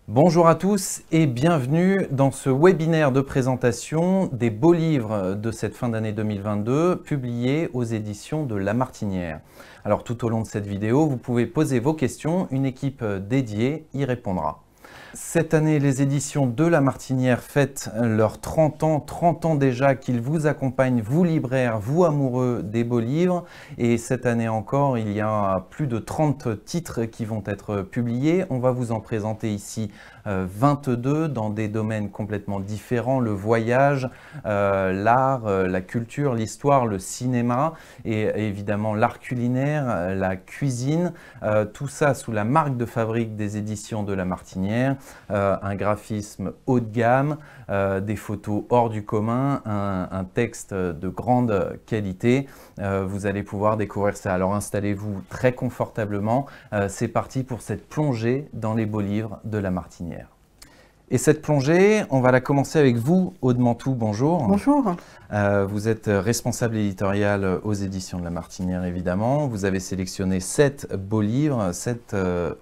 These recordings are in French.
Bonjour à tous et bienvenue dans ce webinaire de présentation des beaux livres de cette fin d'année 2022 publiés aux éditions de La Martinière. Alors tout au long de cette vidéo, vous pouvez poser vos questions, une équipe dédiée y répondra. Cette année, les éditions de La Martinière fêtent leurs 30 ans déjà qu'ils vous accompagnent, vous libraires, vous amoureux des beaux livres. Et cette année encore, il y a plus de 30 titres qui vont être publiés. On va vous en présenter ici 22 dans des domaines complètement différents, le voyage, l'art, la culture, l'histoire, le cinéma et évidemment l'art culinaire, la cuisine, tout ça sous la marque de fabrique des éditions de La Martinière. Un graphisme haut de gamme, des photos hors du commun, un texte de grande qualité. Vous allez pouvoir découvrir ça. Alors installez-vous très confortablement. C'est parti pour cette plongée dans les beaux livres de La Martinière. Et cette plongée, on va la commencer avec vous, Aude Mantoux, bonjour. Bonjour. Vous êtes responsable éditorial aux éditions de La Martinière, évidemment. Vous avez sélectionné 7 beaux livres, 7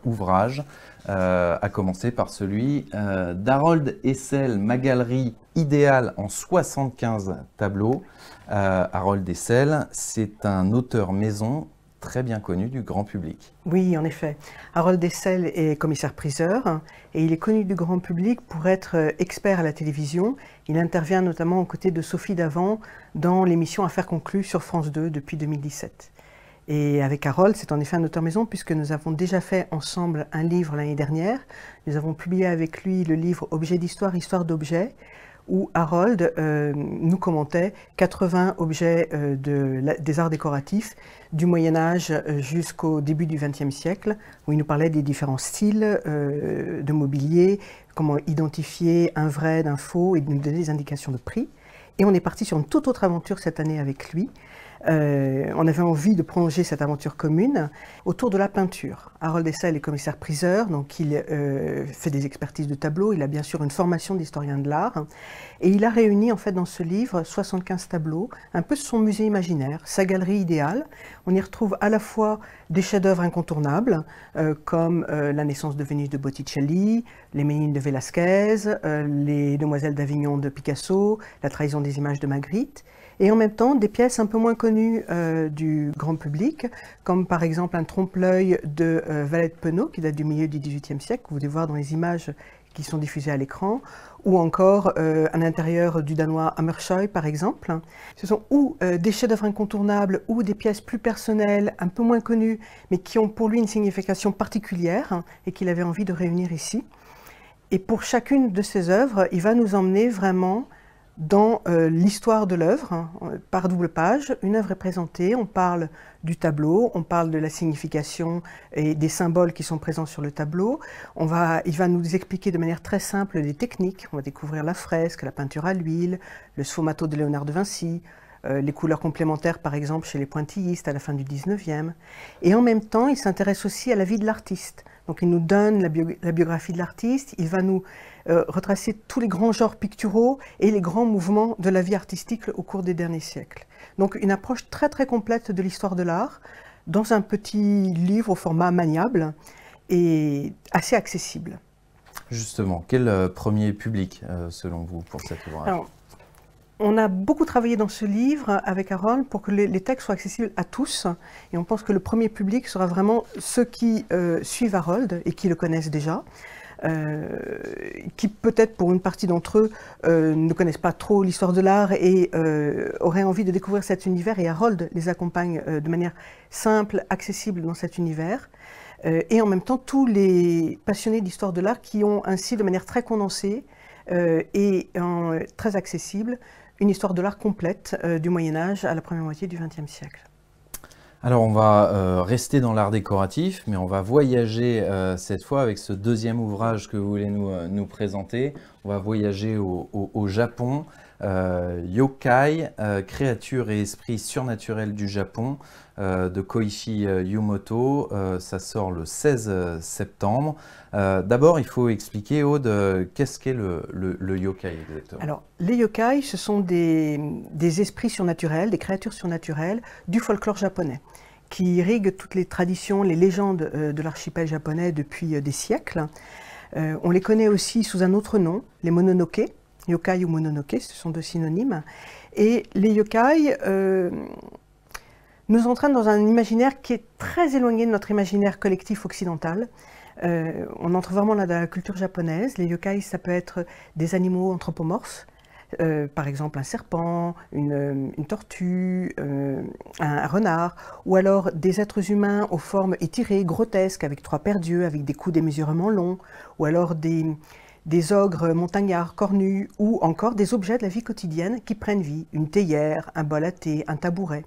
ouvrages, à commencer par celui d'Harold Hessel, Ma galerie idéale en 75 tableaux. Harold Hessel, c'est un auteur maison très bien connu du grand public. Oui, en effet. Harold Hessel est commissaire-priseur et il est connu du grand public pour être expert à la télévision. Il intervient notamment aux côtés de Sophie Davant dans l'émission Affaires conclues sur France 2 depuis 2017. Et avec Harold, c'est en effet un auteur maison puisque nous avons déjà fait ensemble un livre l'année dernière. Nous avons publié avec lui le livre Objets d'histoire, histoire d'objets, où Harold nous commentait 80 objets des arts décoratifs du Moyen-Âge jusqu'au début du XXe siècle, où il nous parlait des différents styles de mobilier, comment identifier un vrai d'un faux et nous donner des indications de prix. Et on est parti sur une toute autre aventure cette année avec lui. On avait envie de prolonger cette aventure commune autour de la peinture. Harold Hessel est commissaire-priseur, donc il fait des expertises de tableaux, il a bien sûr une formation d'historien de l'art, et il a réuni en fait dans ce livre 75 tableaux, un peu son musée imaginaire, sa galerie idéale. On y retrouve à la fois des chefs-d'œuvre incontournables, comme La naissance de Vénus de Botticelli, Les Ménines de Velázquez, Les Demoiselles d'Avignon de Picasso, La trahison des images de Magritte, et en même temps des pièces un peu moins connues du grand public, comme par exemple un trompe-l'œil de Valette Penaud, qui date du milieu du XVIIIe siècle, que vous pouvez voir dans les images qui sont diffusées à l'écran, ou encore un intérieur du Danois Hammershøi, par exemple. Ce sont ou des chefs-d'œuvre incontournables, ou des pièces plus personnelles, un peu moins connues, mais qui ont pour lui une signification particulière, et qu'il avait envie de réunir ici. Et pour chacune de ces œuvres, il va nous emmener vraiment dans l'histoire de l'œuvre, par double page. Une œuvre est présentée, on parle du tableau, on parle de la signification et des symboles qui sont présents sur le tableau. Il va nous expliquer de manière très simple des techniques. On va découvrir la fresque, la peinture à l'huile, le sfumato de Léonard de Vinci, les couleurs complémentaires par exemple chez les pointillistes à la fin du 19e. Et en même temps, il s'intéresse aussi à la vie de l'artiste. Donc il nous donne la biographie de l'artiste, il va nous retracer tous les grands genres picturaux et les grands mouvements de la vie artistique au cours des derniers siècles. Donc une approche très très complète de l'histoire de l'art dans un petit livre au format maniable et assez accessible. Justement, quel premier public selon vous pour cet ouvrage? Alors, on a beaucoup travaillé dans ce livre avec Harold pour que les textes soient accessibles à tous. Et on pense que le premier public sera vraiment ceux qui suivent Harold et qui le connaissent déjà. Qui peut-être pour une partie d'entre eux ne connaissent pas trop l'histoire de l'art et auraient envie de découvrir cet univers. Et Harold les accompagne de manière simple, accessible dans cet univers. Et en même temps, tous les passionnés d'histoire de l'art qui ont ainsi de manière très condensée et très accessible une histoire de l'art complète du Moyen-Âge à la première moitié du XXe siècle. Alors on va rester dans l'art décoratif, mais on va voyager cette fois avec ce deuxième ouvrage que vous voulez nous présenter. On va voyager au Japon, Yokai, créatures et esprits surnaturels du Japon, de Koichi Yumoto. Ça sort le 16 septembre. D'abord, il faut expliquer, Aude, qu'est-ce qu'est le yokai exactement? Alors, les yokai, ce sont des esprits surnaturels, des créatures surnaturelles du folklore japonais, qui irriguent toutes les traditions, les légendes de l'archipel japonais depuis des siècles. On les connaît aussi sous un autre nom, les mononoke, yokai ou mononoke, ce sont deux synonymes. Et les yokai nous entraînent dans un imaginaire qui est très éloigné de notre imaginaire collectif occidental. On entre vraiment là dans la culture japonaise. Les yokai, ça peut être des animaux anthropomorphes, par exemple un serpent, une tortue, un renard, ou alors des êtres humains aux formes étirées, grotesques, avec 3 paires d'yeux, avec des coups démesurément longs, ou alors des ogres montagnards cornus, ou encore des objets de la vie quotidienne qui prennent vie, une théière, un bol à thé, un tabouret.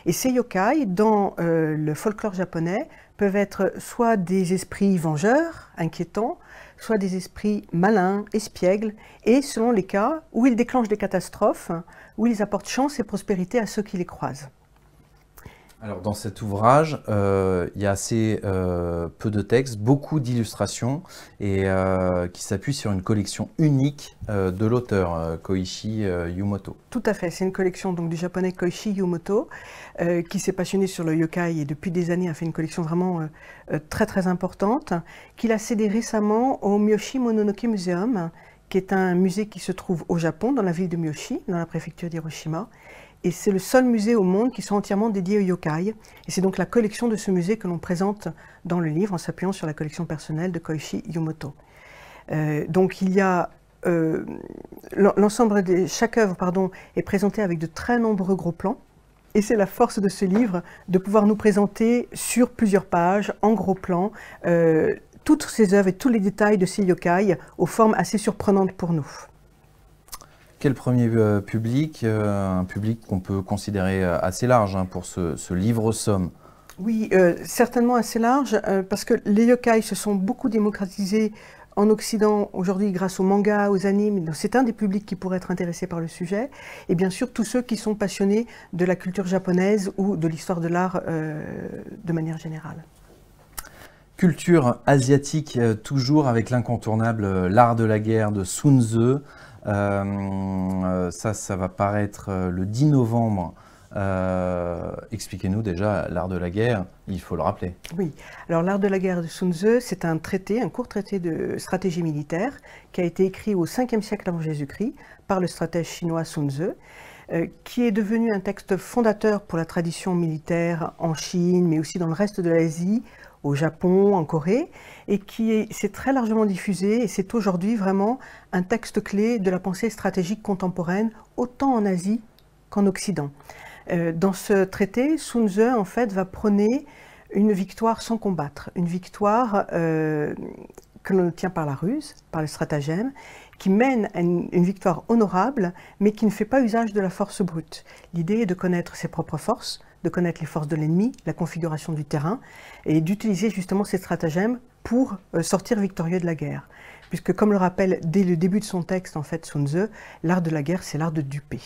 Et ces yokai, dans le folklore japonais, peuvent être soit des esprits vengeurs, inquiétants, soit des esprits malins, espiègles, et selon les cas, où ils déclenchent des catastrophes, où ils apportent chance et prospérité à ceux qui les croisent. Alors dans cet ouvrage, il y a assez peu de textes, beaucoup d'illustrations et qui s'appuient sur une collection unique de l'auteur Koichi Yumoto. Tout à fait, c'est une collection donc, du japonais Koichi Yumoto qui s'est passionné sur le yokai et depuis des années a fait une collection vraiment très importante, qu'il a cédé récemment au Myoshi Mononoke Museum, qui est un musée qui se trouve au Japon, dans la ville de Myoshi, dans la préfecture d'Hiroshima. Et c'est le seul musée au monde qui soit entièrement dédié aux yokai. Et c'est donc la collection de ce musée que l'on présente dans le livre en s'appuyant sur la collection personnelle de Koichi Yumoto. Donc il y a l'ensemble de chaque œuvre est présentée avec de très nombreux gros plans. Et c'est la force de ce livre de pouvoir nous présenter sur plusieurs pages, en gros plans, toutes ces œuvres et tous les détails de ces yokai aux formes assez surprenantes pour nous. Quel premier public, un public qu'on peut considérer assez large pour ce livre-somme? Oui, certainement assez large, parce que les yokai se sont beaucoup démocratisés en Occident aujourd'hui grâce aux mangas, aux animes. C'est un des publics qui pourrait être intéressé par le sujet. Et bien sûr, tous ceux qui sont passionnés de la culture japonaise ou de l'histoire de l'art de manière générale. Culture asiatique, toujours avec l'incontournable L'art de la guerre de Sun Tzu. Ça va paraître le 10 novembre. Expliquez-nous déjà l'art de la guerre, il faut le rappeler. Oui, alors l'art de la guerre de Sun Tzu, c'est un traité, un court traité de stratégie militaire qui a été écrit au 5e siècle avant Jésus-Christ par le stratège chinois Sun Tzu, qui est devenu un texte fondateur pour la tradition militaire en Chine, mais aussi dans le reste de l'Asie, au Japon, en Corée, et qui s'est très largement diffusé, et c'est aujourd'hui vraiment un texte clé de la pensée stratégique contemporaine, autant en Asie qu'en Occident. Dans ce traité, Sun Tzu, en fait, va prôner une victoire sans combattre, une victoire que l'on obtient par la ruse, par le stratagème, qui mène à une victoire honorable, mais qui ne fait pas usage de la force brute. L'idée est de connaître ses propres forces, de connaître les forces de l'ennemi, la configuration du terrain, et d'utiliser justement ces stratagèmes pour sortir victorieux de la guerre. Puisque, comme le rappelle dès le début de son texte, en fait, Sun Tzu, l'art de la guerre, c'est l'art de duper.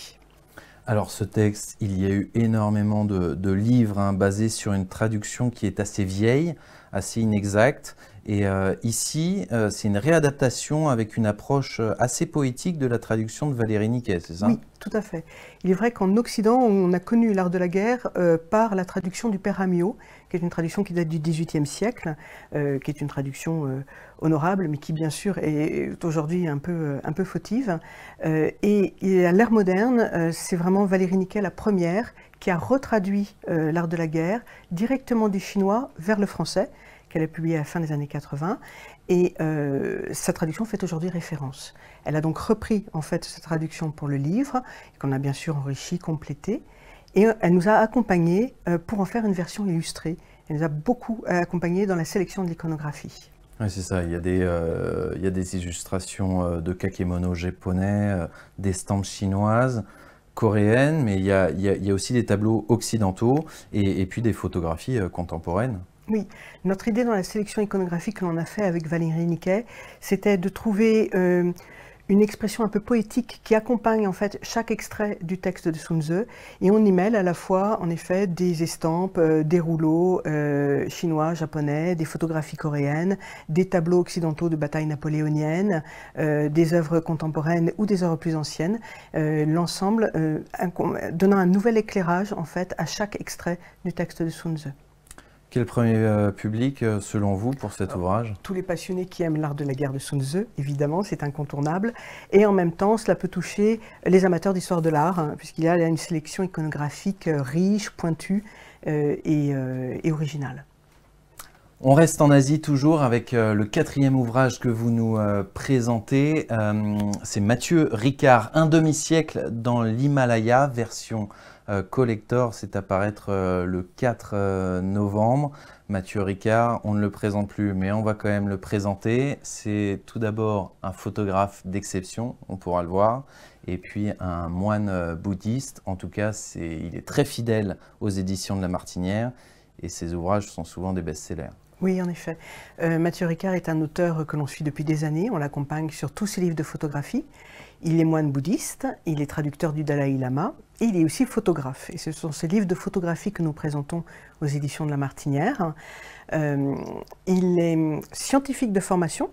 Alors ce texte, il y a eu énormément de livres basés sur une traduction qui est assez vieille, assez inexacte. Et ici, c'est une réadaptation avec une approche assez poétique de la traduction de Valérie Niquet, c'est ça? Oui, tout à fait. Il est vrai qu'en Occident, on a connu l'art de la guerre par la traduction du Père Amiot, qui est une traduction qui date du XVIIIe siècle, qui est une traduction honorable, mais qui bien sûr est aujourd'hui un peu fautive. Et à l'ère moderne, c'est vraiment Valérie Niquet la première qui a retraduit l'art de la guerre directement du chinois vers le français, qu'elle a publié à la fin des années 80, et sa traduction fait aujourd'hui référence. Elle a donc repris en fait cette traduction pour le livre, qu'on a bien sûr enrichi, complété, et elle nous a accompagnés pour en faire une version illustrée. Elle nous a beaucoup accompagnés dans la sélection de l'iconographie. Oui, c'est ça, il y a des illustrations de kakémono japonais, d'estampes chinoises, coréennes, mais il y a aussi des tableaux occidentaux et puis des photographies contemporaines. Oui, notre idée dans la sélection iconographique que l'on a fait avec Valérie Niquet, c'était de trouver une expression un peu poétique qui accompagne en fait chaque extrait du texte de Sun Tzu, et on y mêle à la fois en effet des estampes, des rouleaux chinois, japonais, des photographies coréennes, des tableaux occidentaux de batailles napoléoniennes, des œuvres contemporaines ou des œuvres plus anciennes, l'ensemble donnant un nouvel éclairage en fait à chaque extrait du texte de Sun Tzu. Quel premier public, selon vous, pour cet ouvrage? Tous les passionnés qui aiment l'art de la guerre de Sun Tzu, évidemment, c'est incontournable. Et en même temps, cela peut toucher les amateurs d'histoire de l'art, hein, puisqu'il y a une sélection iconographique riche, pointue et originale. On reste en Asie toujours avec le 4e ouvrage que vous nous présentez. C'est Mathieu Ricard, Un demi-siècle dans l'Himalaya, version collector. C'est à paraître le 4 novembre. Mathieu Ricard, on ne le présente plus, mais on va quand même le présenter. C'est tout d'abord un photographe d'exception, on pourra le voir, et puis un moine bouddhiste. En tout cas, il est très fidèle aux éditions de La Martinière, et ses ouvrages sont souvent des best-sellers. Oui, en effet. Mathieu Ricard est un auteur que l'on suit depuis des années. On l'accompagne sur tous ses livres de photographie. Il est moine bouddhiste, il est traducteur du Dalai Lama et il est aussi photographe. Et ce sont ces livres de photographie que nous présentons aux éditions de La Martinière. Il est scientifique de formation.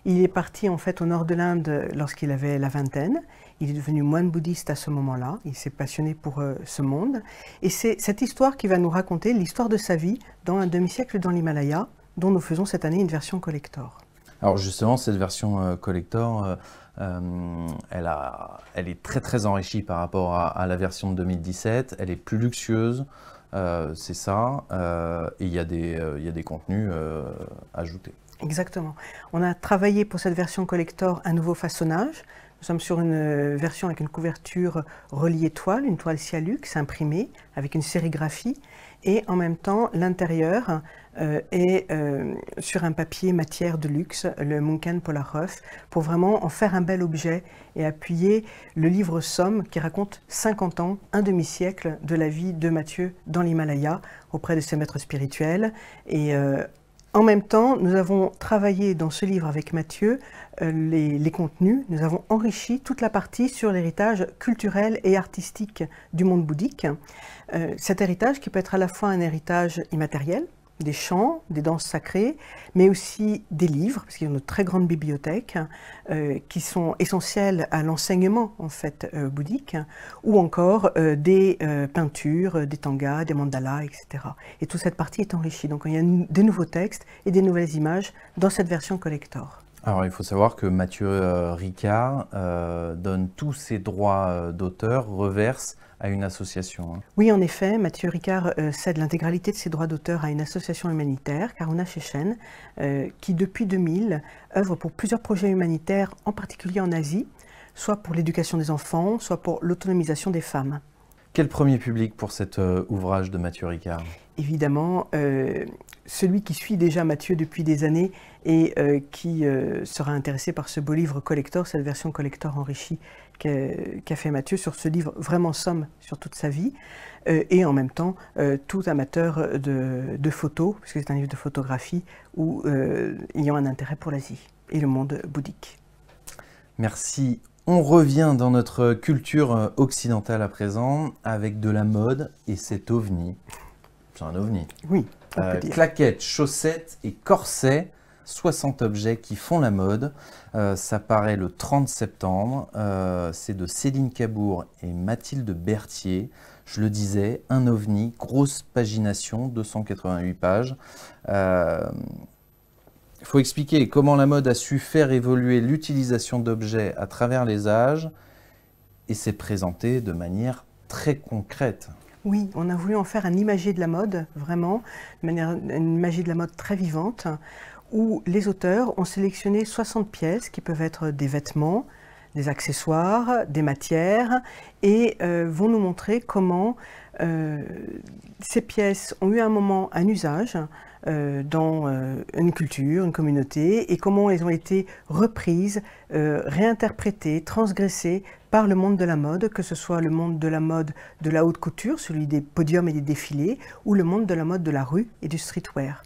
Il est parti en fait au nord de l'Inde lorsqu'il avait la vingtaine. Il est devenu moine bouddhiste à ce moment-là. Il s'est passionné pour ce monde. Et c'est cette histoire qui va nous raconter l'histoire de sa vie dans un demi-siècle dans l'Himalaya, dont nous faisons cette année une version collector. Alors justement, cette version collector, elle est très enrichie par rapport à la version de 2017. Elle est plus luxueuse, c'est ça, et il y a des contenus ajoutés. Exactement. On a travaillé pour cette version collector un nouveau façonnage. Nous sommes sur une version avec une couverture reliée toile, une toile Sialux imprimée avec une sérigraphie, et en même temps l'intérieur est sur un papier matière de luxe, le Munken Polarhof, pour vraiment en faire un bel objet et appuyer le livre Somme qui raconte 50 ans, un demi-siècle de la vie de Mathieu dans l'Himalaya auprès de ses maîtres spirituels. Et en même temps, nous avons travaillé dans ce livre avec Mathieu les contenus. Nous avons enrichi toute la partie sur l'héritage culturel et artistique du monde bouddhique. Cet héritage qui peut être à la fois un héritage immatériel, des chants, des danses sacrées, mais aussi des livres, parce qu'il y a une très grande bibliothèque, qui sont essentiels à l'enseignement en fait bouddhique, ou encore des peintures, des tangas, des mandalas, etc. Et toute cette partie est enrichie. Donc il y a des nouveaux textes et des nouvelles images dans cette version collector. Alors il faut savoir que Mathieu Ricard donne tous ses droits d'auteur, reverse à une association. Oui, en effet, Mathieu Ricard cède l'intégralité de ses droits d'auteur à une association humanitaire, Karuna Shechen, qui depuis 2000 œuvre pour plusieurs projets humanitaires, en particulier en Asie, soit pour l'éducation des enfants, soit pour l'autonomisation des femmes. Quel premier public pour cet ouvrage de Mathieu Ricard? Évidemment, celui qui suit déjà Mathieu depuis des années et qui sera intéressé par ce beau livre collector, cette version collector enrichie qu'a fait Mathieu sur ce livre vraiment somme sur toute sa vie, et en même temps tout amateur de photos, puisque c'est un livre de photographie ou ayant un intérêt pour l'Asie et le monde bouddhique. Merci. On revient dans notre culture occidentale à présent avec de la mode et cet ovni. C'est un ovni. Oui, on peut dire. Claquettes, chaussettes et corsets, 60 objets qui font la mode. Ça paraît le 30 septembre. C'est de Céline Cabour et Mathilde Berthier. Je le disais, un ovni, grosse pagination, 288 pages. Il faut expliquer comment la mode a su faire évoluer l'utilisation d'objets à travers les âges, et c'est présenté de manière très concrète. Oui, on a voulu en faire un imagier de la mode, vraiment, une imagier de la mode très vivante, où les auteurs ont sélectionné 60 pièces qui peuvent être des vêtements, des accessoires, des matières, et vont nous montrer comment ces pièces ont eu un moment un usage dans une culture, une communauté, et comment elles ont été reprises, réinterprétées, transgressées par le monde de la mode, que ce soit le monde de la mode de la haute couture, celui des podiums et des défilés, ou le monde de la mode de la rue et du streetwear.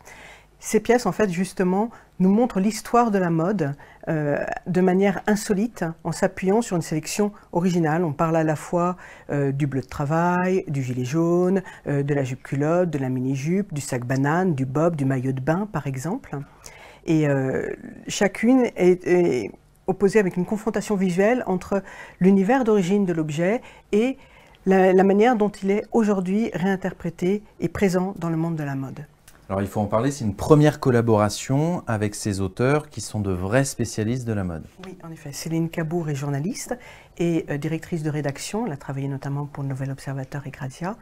Ces pièces, en fait, justement, nous montrent l'histoire de la mode de manière insolite, en s'appuyant sur une sélection originale. On parle à la fois du bleu de travail, du gilet jaune, de la jupe culotte, de la mini-jupe, du sac banane, du bob, du maillot de bain, par exemple. Et chacune est opposée avec une confrontation visuelle entre l'univers d'origine de l'objet et la manière dont il est aujourd'hui réinterprété et présent dans le monde de la mode. Alors il faut en parler, c'est une première collaboration avec ces auteurs qui sont de vrais spécialistes de la mode. Oui, en effet. Céline Cabour est journaliste et directrice de rédaction. Elle a travaillé notamment pour le Nouvel Observateur et Grazia.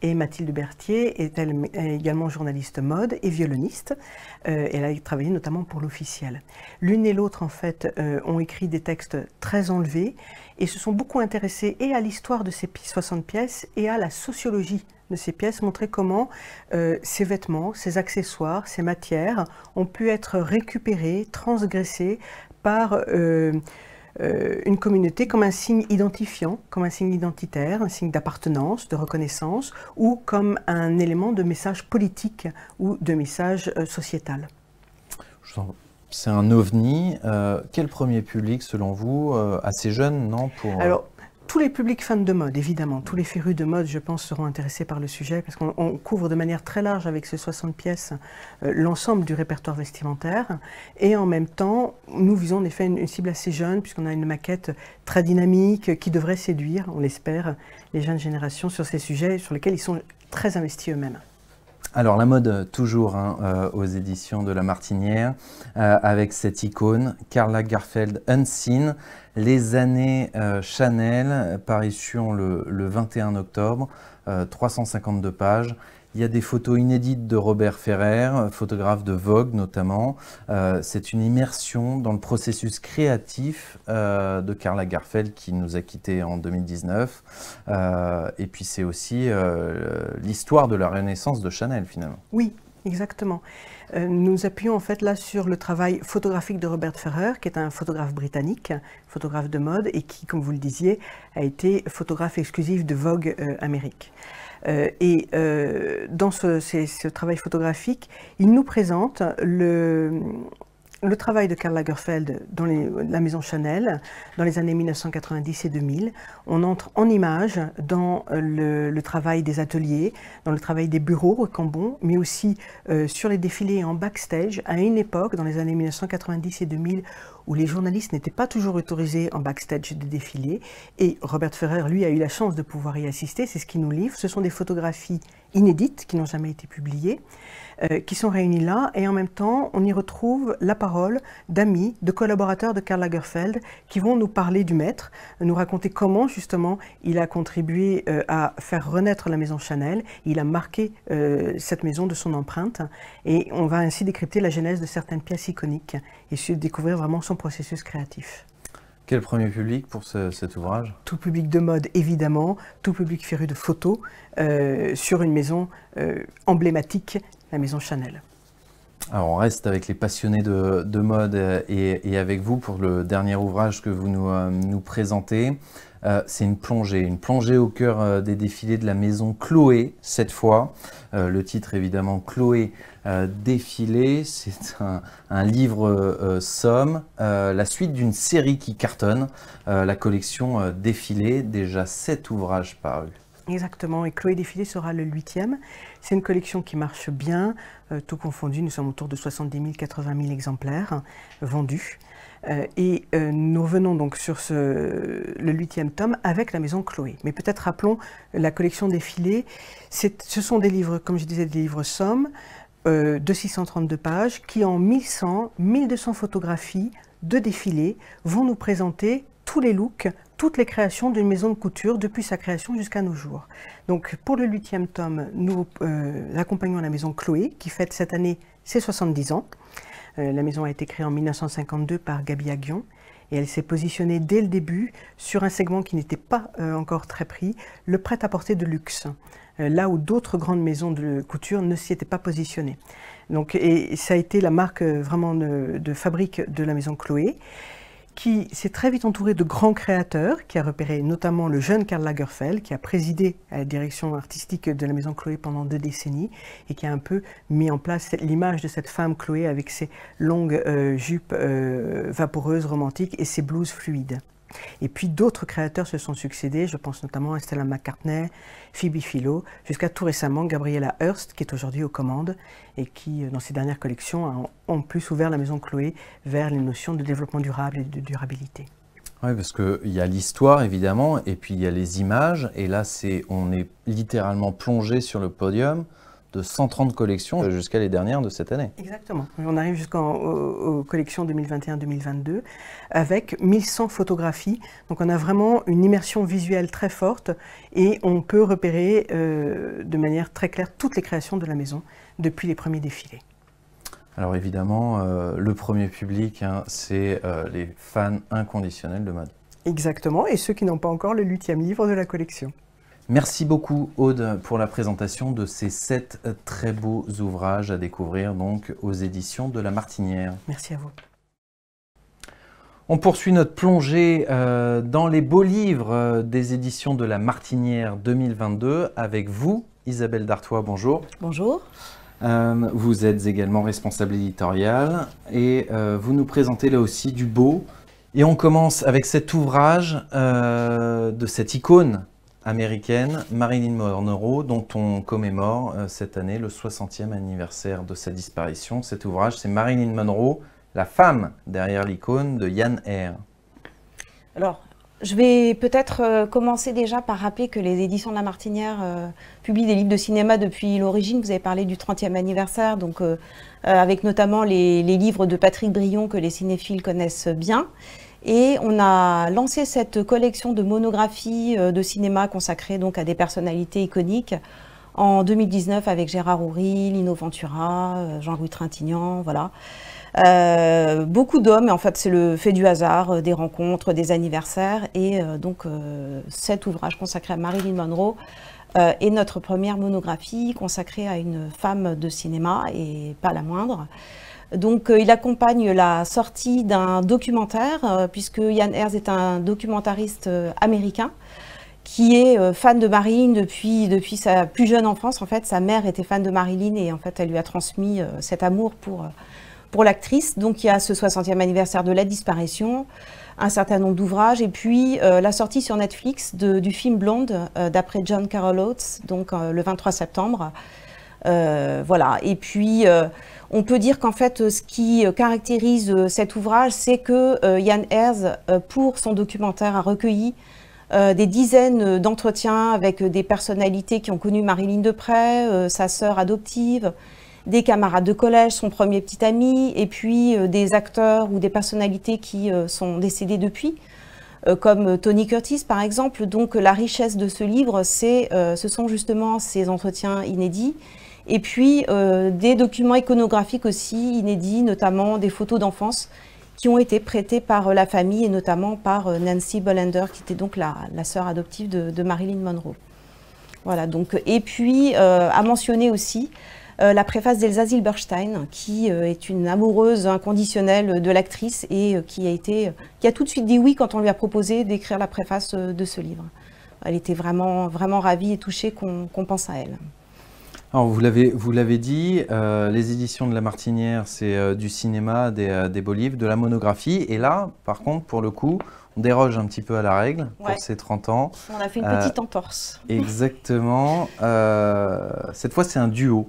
Et Mathilde Berthier est également journaliste mode et violoniste. Elle a travaillé notamment pour l'Officiel. L'une et l'autre, en fait, ont écrit des textes très enlevés et se sont beaucoup intéressés et à l'histoire de ces 60 pièces et à la sociologie de ces pièces, montrer comment ces vêtements, ces accessoires, ces matières ont pu être récupérés, transgressés par une communauté comme un signe identifiant, comme un signe identitaire, un signe d'appartenance, de reconnaissance, ou comme un élément de message politique ou de message sociétal. C'est un ovni. Quel premier public, selon vous, assez jeune, non pour... Alors, tous les publics fans de mode, évidemment, tous les férus de mode, je pense, seront intéressés par le sujet, parce qu'on couvre de manière très large avec ces 60 pièces l'ensemble du répertoire vestimentaire. Et en même temps, nous visons en effet une cible assez jeune, puisqu'on a une maquette très dynamique qui devrait séduire, on l'espère, les jeunes générations sur ces sujets sur lesquels ils sont très investis eux-mêmes. Alors la mode toujours aux éditions de La Martinière avec cette icône Karl Lagerfeld Unseen, les années Chanel, parution le 21 octobre, 352 pages. Il y a des photos inédites de Robert Ferrer, photographe de Vogue notamment. C'est une immersion dans le processus créatif de Karl Lagerfeld qui nous a quittés en 2019. Et puis c'est aussi l'histoire de la renaissance de Chanel finalement. Oui, exactement. Nous appuyons en fait là sur le travail photographique de Robert Ferrer, qui est un photographe britannique, photographe de mode, et qui, comme vous le disiez, a été photographe exclusif de Vogue Amérique. Dans ce travail photographique, il nous présente le travail de Karl Lagerfeld dans la maison Chanel dans les années 1990 et 2000. On entre en images dans le travail des ateliers, dans le travail des bureaux au Cambon, mais aussi sur les défilés en backstage à une époque, dans les années 1990 et 2000, où les journalistes n'étaient pas toujours autorisés en backstage des défilés. Et Robert Ferrer, lui, a eu la chance de pouvoir y assister. C'est ce qu'il nous livre. Ce sont des photographies inédites qui n'ont jamais été publiées, qui sont réunies là. Et en même temps, on y retrouve la parole d'amis, de collaborateurs de Karl Lagerfeld qui vont nous parler du maître, nous raconter comment, justement, il a contribué à faire renaître la maison Chanel. Il a marqué cette maison de son empreinte. Et on va ainsi décrypter la genèse de certaines pièces iconiques et découvrir vraiment son processus créatif. Quel premier public pour cet ouvrage? Tout public de mode, évidemment, tout public féru de photos sur une maison emblématique, la maison Chanel. Alors on reste avec les passionnés de mode et avec vous pour le dernier ouvrage que vous nous présentez. C'est une plongée au cœur des défilés de la maison Chloé, cette fois. Le titre évidemment Chloé défilé, c'est un livre somme, la suite d'une série qui cartonne, la collection Défilé, déjà 7 ouvrages parus. Exactement, et Chloé Défilé sera le 8e. C'est une collection qui marche bien, tout confondu, nous sommes autour de 70 000, 80 000 exemplaires vendus. Nous revenons donc sur le 8e tome avec la maison Chloé. Mais peut-être rappelons la collection Défilé. Ce sont des livres, comme je disais, des livres sommes, de 632 pages, qui en 1100, 1200 photographies de défilés vont nous présenter tous les looks, toutes les créations d'une maison de couture depuis sa création jusqu'à nos jours. Donc pour le 8e tome, nous accompagnons la maison Chloé qui fête cette année ses 70 ans. La maison a été créée en 1952 par Gaby Aguillon et elle s'est positionnée dès le début sur un segment qui n'était pas encore très pris, le prêt-à-porter de luxe, là où d'autres grandes maisons de couture ne s'y étaient pas positionnées. Donc, et ça a été la marque vraiment de fabrique de la maison Chloé, qui s'est très vite entouré de grands créateurs, qui a repéré notamment le jeune Karl Lagerfeld, qui a présidé à la direction artistique de la maison Chloé pendant 2 décennies, et qui a un peu mis en place l'image de cette femme Chloé avec ses longues jupes vaporeuses, romantiques, et ses blouses fluides. Et puis d'autres créateurs se sont succédés, je pense notamment à Stella McCartney, Phoebe Philo, jusqu'à tout récemment Gabriela Hearst, qui est aujourd'hui aux commandes et qui, dans ses dernières collections, a en plus ouvert la maison Chloé vers les notions de développement durable et de durabilité. Oui, parce qu'il y a l'histoire évidemment, et puis il y a les images, et là on est littéralement plongé sur le podium de 130 collections jusqu'à les dernières de cette année. Exactement. On arrive jusqu'aux collections 2021-2022 avec 1100 photographies. Donc on a vraiment une immersion visuelle très forte et on peut repérer de manière très claire toutes les créations de la maison depuis les premiers défilés. Alors évidemment, le premier public, hein, c'est les fans inconditionnels de mode. Exactement, et ceux qui n'ont pas encore le 8e livre de la collection. Merci beaucoup Aude pour la présentation de ces 7 très beaux ouvrages à découvrir donc aux éditions de La Martinière. Merci à vous. On poursuit notre plongée dans les beaux livres des éditions de La Martinière 2022 avec vous, Isabelle Dartois, bonjour. Bonjour. Vous êtes également responsable éditoriale et vous nous présentez là aussi du beau. Et on commence avec cet ouvrage de cette icône américaine, Marilyn Monroe, dont on commémore cette année le 60e anniversaire de sa disparition. Cet ouvrage, c'est Marilyn Monroe, la femme derrière l'icône de Yann Eyre. Alors, je vais peut-être commencer déjà par rappeler que les éditions de La Martinière publient des livres de cinéma depuis l'origine. Vous avez parlé du 30e anniversaire, donc avec notamment les livres de Patrick Brion que les cinéphiles connaissent bien. Et on a lancé cette collection de monographies de cinéma consacrées donc à des personnalités iconiques en 2019 avec Gérard Houry, Lino Ventura, Jean-Louis Trintignant, voilà. Beaucoup d'hommes, en fait c'est le fait du hasard, des rencontres, des anniversaires, et donc cet ouvrage consacré à Marilyn Monroe est notre première monographie consacrée à une femme de cinéma, et pas la moindre. Donc il accompagne la sortie d'un documentaire, puisque Yann Eyre est un documentariste américain, qui est fan de Marilyn depuis sa plus jeune enfance. En fait, sa mère était fan de Marilyn, et en fait elle lui a transmis cet amour pour l'actrice. Donc il y a ce 60e anniversaire de la disparition, un certain nombre d'ouvrages, et puis la sortie sur Netflix du film Blonde, d'après John Carroll Oates, donc le 23 septembre. Voilà, et puis on peut dire qu'en fait ce qui caractérise cet ouvrage, c'est que Yann Eyre, pour son documentaire, a recueilli des dizaines d'entretiens avec des personnalités qui ont connu Marilyn de près, sa sœur adoptive, des camarades de collège, son premier petit ami, et puis des acteurs ou des personnalités qui sont décédés depuis, comme Tony Curtis par exemple. Donc la richesse de ce livre, ce sont justement ces entretiens inédits, et puis des documents iconographiques aussi inédits, notamment des photos d'enfance qui ont été prêtées par la famille, et notamment par Nancy Bollender, qui était donc la sœur adoptive de Marilyn Monroe. Voilà, donc, et puis à mentionner aussi la préface d'Elsa Zilberstein, qui est une amoureuse inconditionnelle de l'actrice, et qui a tout de suite dit oui quand on lui a proposé d'écrire la préface de ce livre. Elle était vraiment, vraiment ravie et touchée qu'on pense à elle. Alors vous l'avez dit, les éditions de La Martinière, c'est du cinéma, des beaux livres, de la monographie. Et là, par contre, pour le coup, on déroge un petit peu à la règle pour ces 30 ans. On a fait une petite entorse. Exactement. Cette fois, c'est un duo.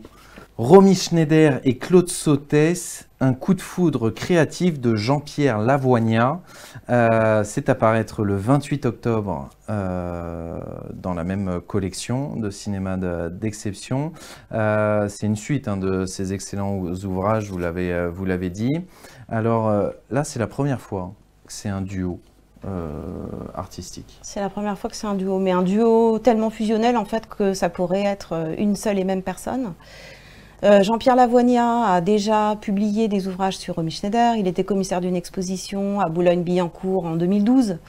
Romy Schneider et Claude Sautet, un coup de foudre créatif de Jean-Pierre Lavoignat. C'est à paraître le 28 octobre dans la même collection de cinéma d'exception. C'est une suite de ces excellents ouvrages, vous l'avez dit. Alors là, c'est la première fois que c'est un duo artistique. C'est la première fois que c'est un duo, mais un duo tellement fusionnel en fait que ça pourrait être une seule et même personne. Jean-Pierre Lavoignat a déjà publié des ouvrages sur Romy Schneider. Il était commissaire d'une exposition à Boulogne-Billancourt en 2012.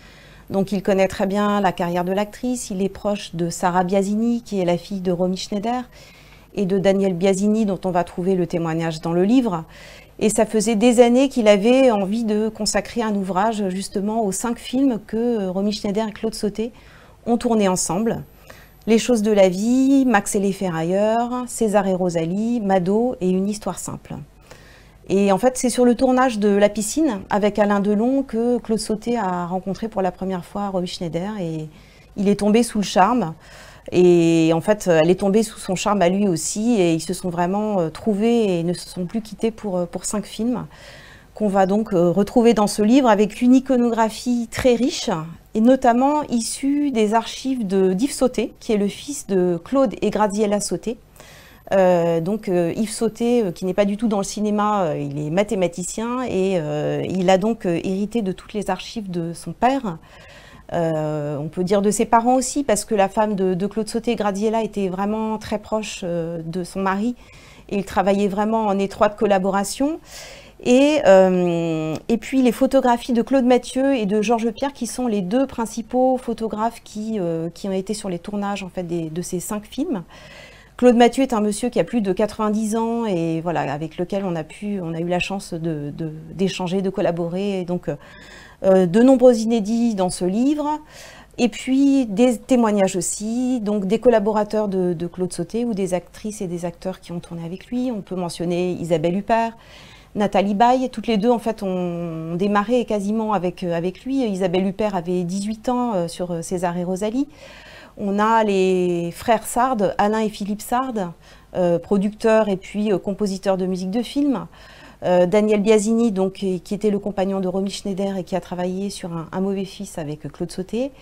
Donc il connaît très bien la carrière de l'actrice. Il est proche de Sarah Biasini, qui est la fille de Romy Schneider, et de Daniel Biasini, dont on va trouver le témoignage dans le livre. Et ça faisait des années qu'il avait envie de consacrer un ouvrage justement aux 5 films que Romy Schneider et Claude Sautet ont tournés ensemble. Les choses de la vie, Max et les ferrailleurs, César et Rosalie, Mado et Une histoire simple. Et en fait, c'est sur le tournage de La piscine avec Alain Delon que Claude Sautet a rencontré pour la première fois Romy Schneider, et il est tombé sous le charme. Et en fait, elle est tombée sous son charme à lui aussi, et ils se sont vraiment trouvés et ne se sont plus quittés pour 5 films qu'on va donc retrouver dans ce livre, avec une iconographie très riche, et notamment issue des archives d'Yves Sautet, qui est le fils de Claude et Graziella Sautet, Donc Yves Sauté, qui n'est pas du tout dans le cinéma, il est mathématicien et il a donc hérité de toutes les archives de son père. On peut dire de ses parents aussi, parce que la femme de Claude Sauté, Gradiella, était vraiment très proche de son mari et ils travaillaient vraiment en étroite collaboration. Et puis les photographies de Claude Mathieu et de Georges Pierre, qui sont les deux principaux photographes qui ont été sur les tournages en fait, de ces 5 films. Claude Mathieu est un monsieur qui a plus de 90 ans et voilà, avec lequel on a eu la chance d'échanger, de collaborer. Et donc, de nombreux inédits dans ce livre. Et puis des témoignages aussi, donc des collaborateurs de Claude Sauté ou des actrices et des acteurs qui ont tourné avec lui. On peut mentionner Isabelle Huppert, Nathalie Baye, toutes les deux en fait ont démarré quasiment avec lui. Isabelle Huppert avait 18 ans sur César et Rosalie. On a les frères Sard, Alain et Philippe Sard, producteurs et puis compositeurs de musique de film. Daniel Biasini, donc, qui était le compagnon de Romy Schneider et qui a travaillé sur un mauvais fils avec Claude Sauté.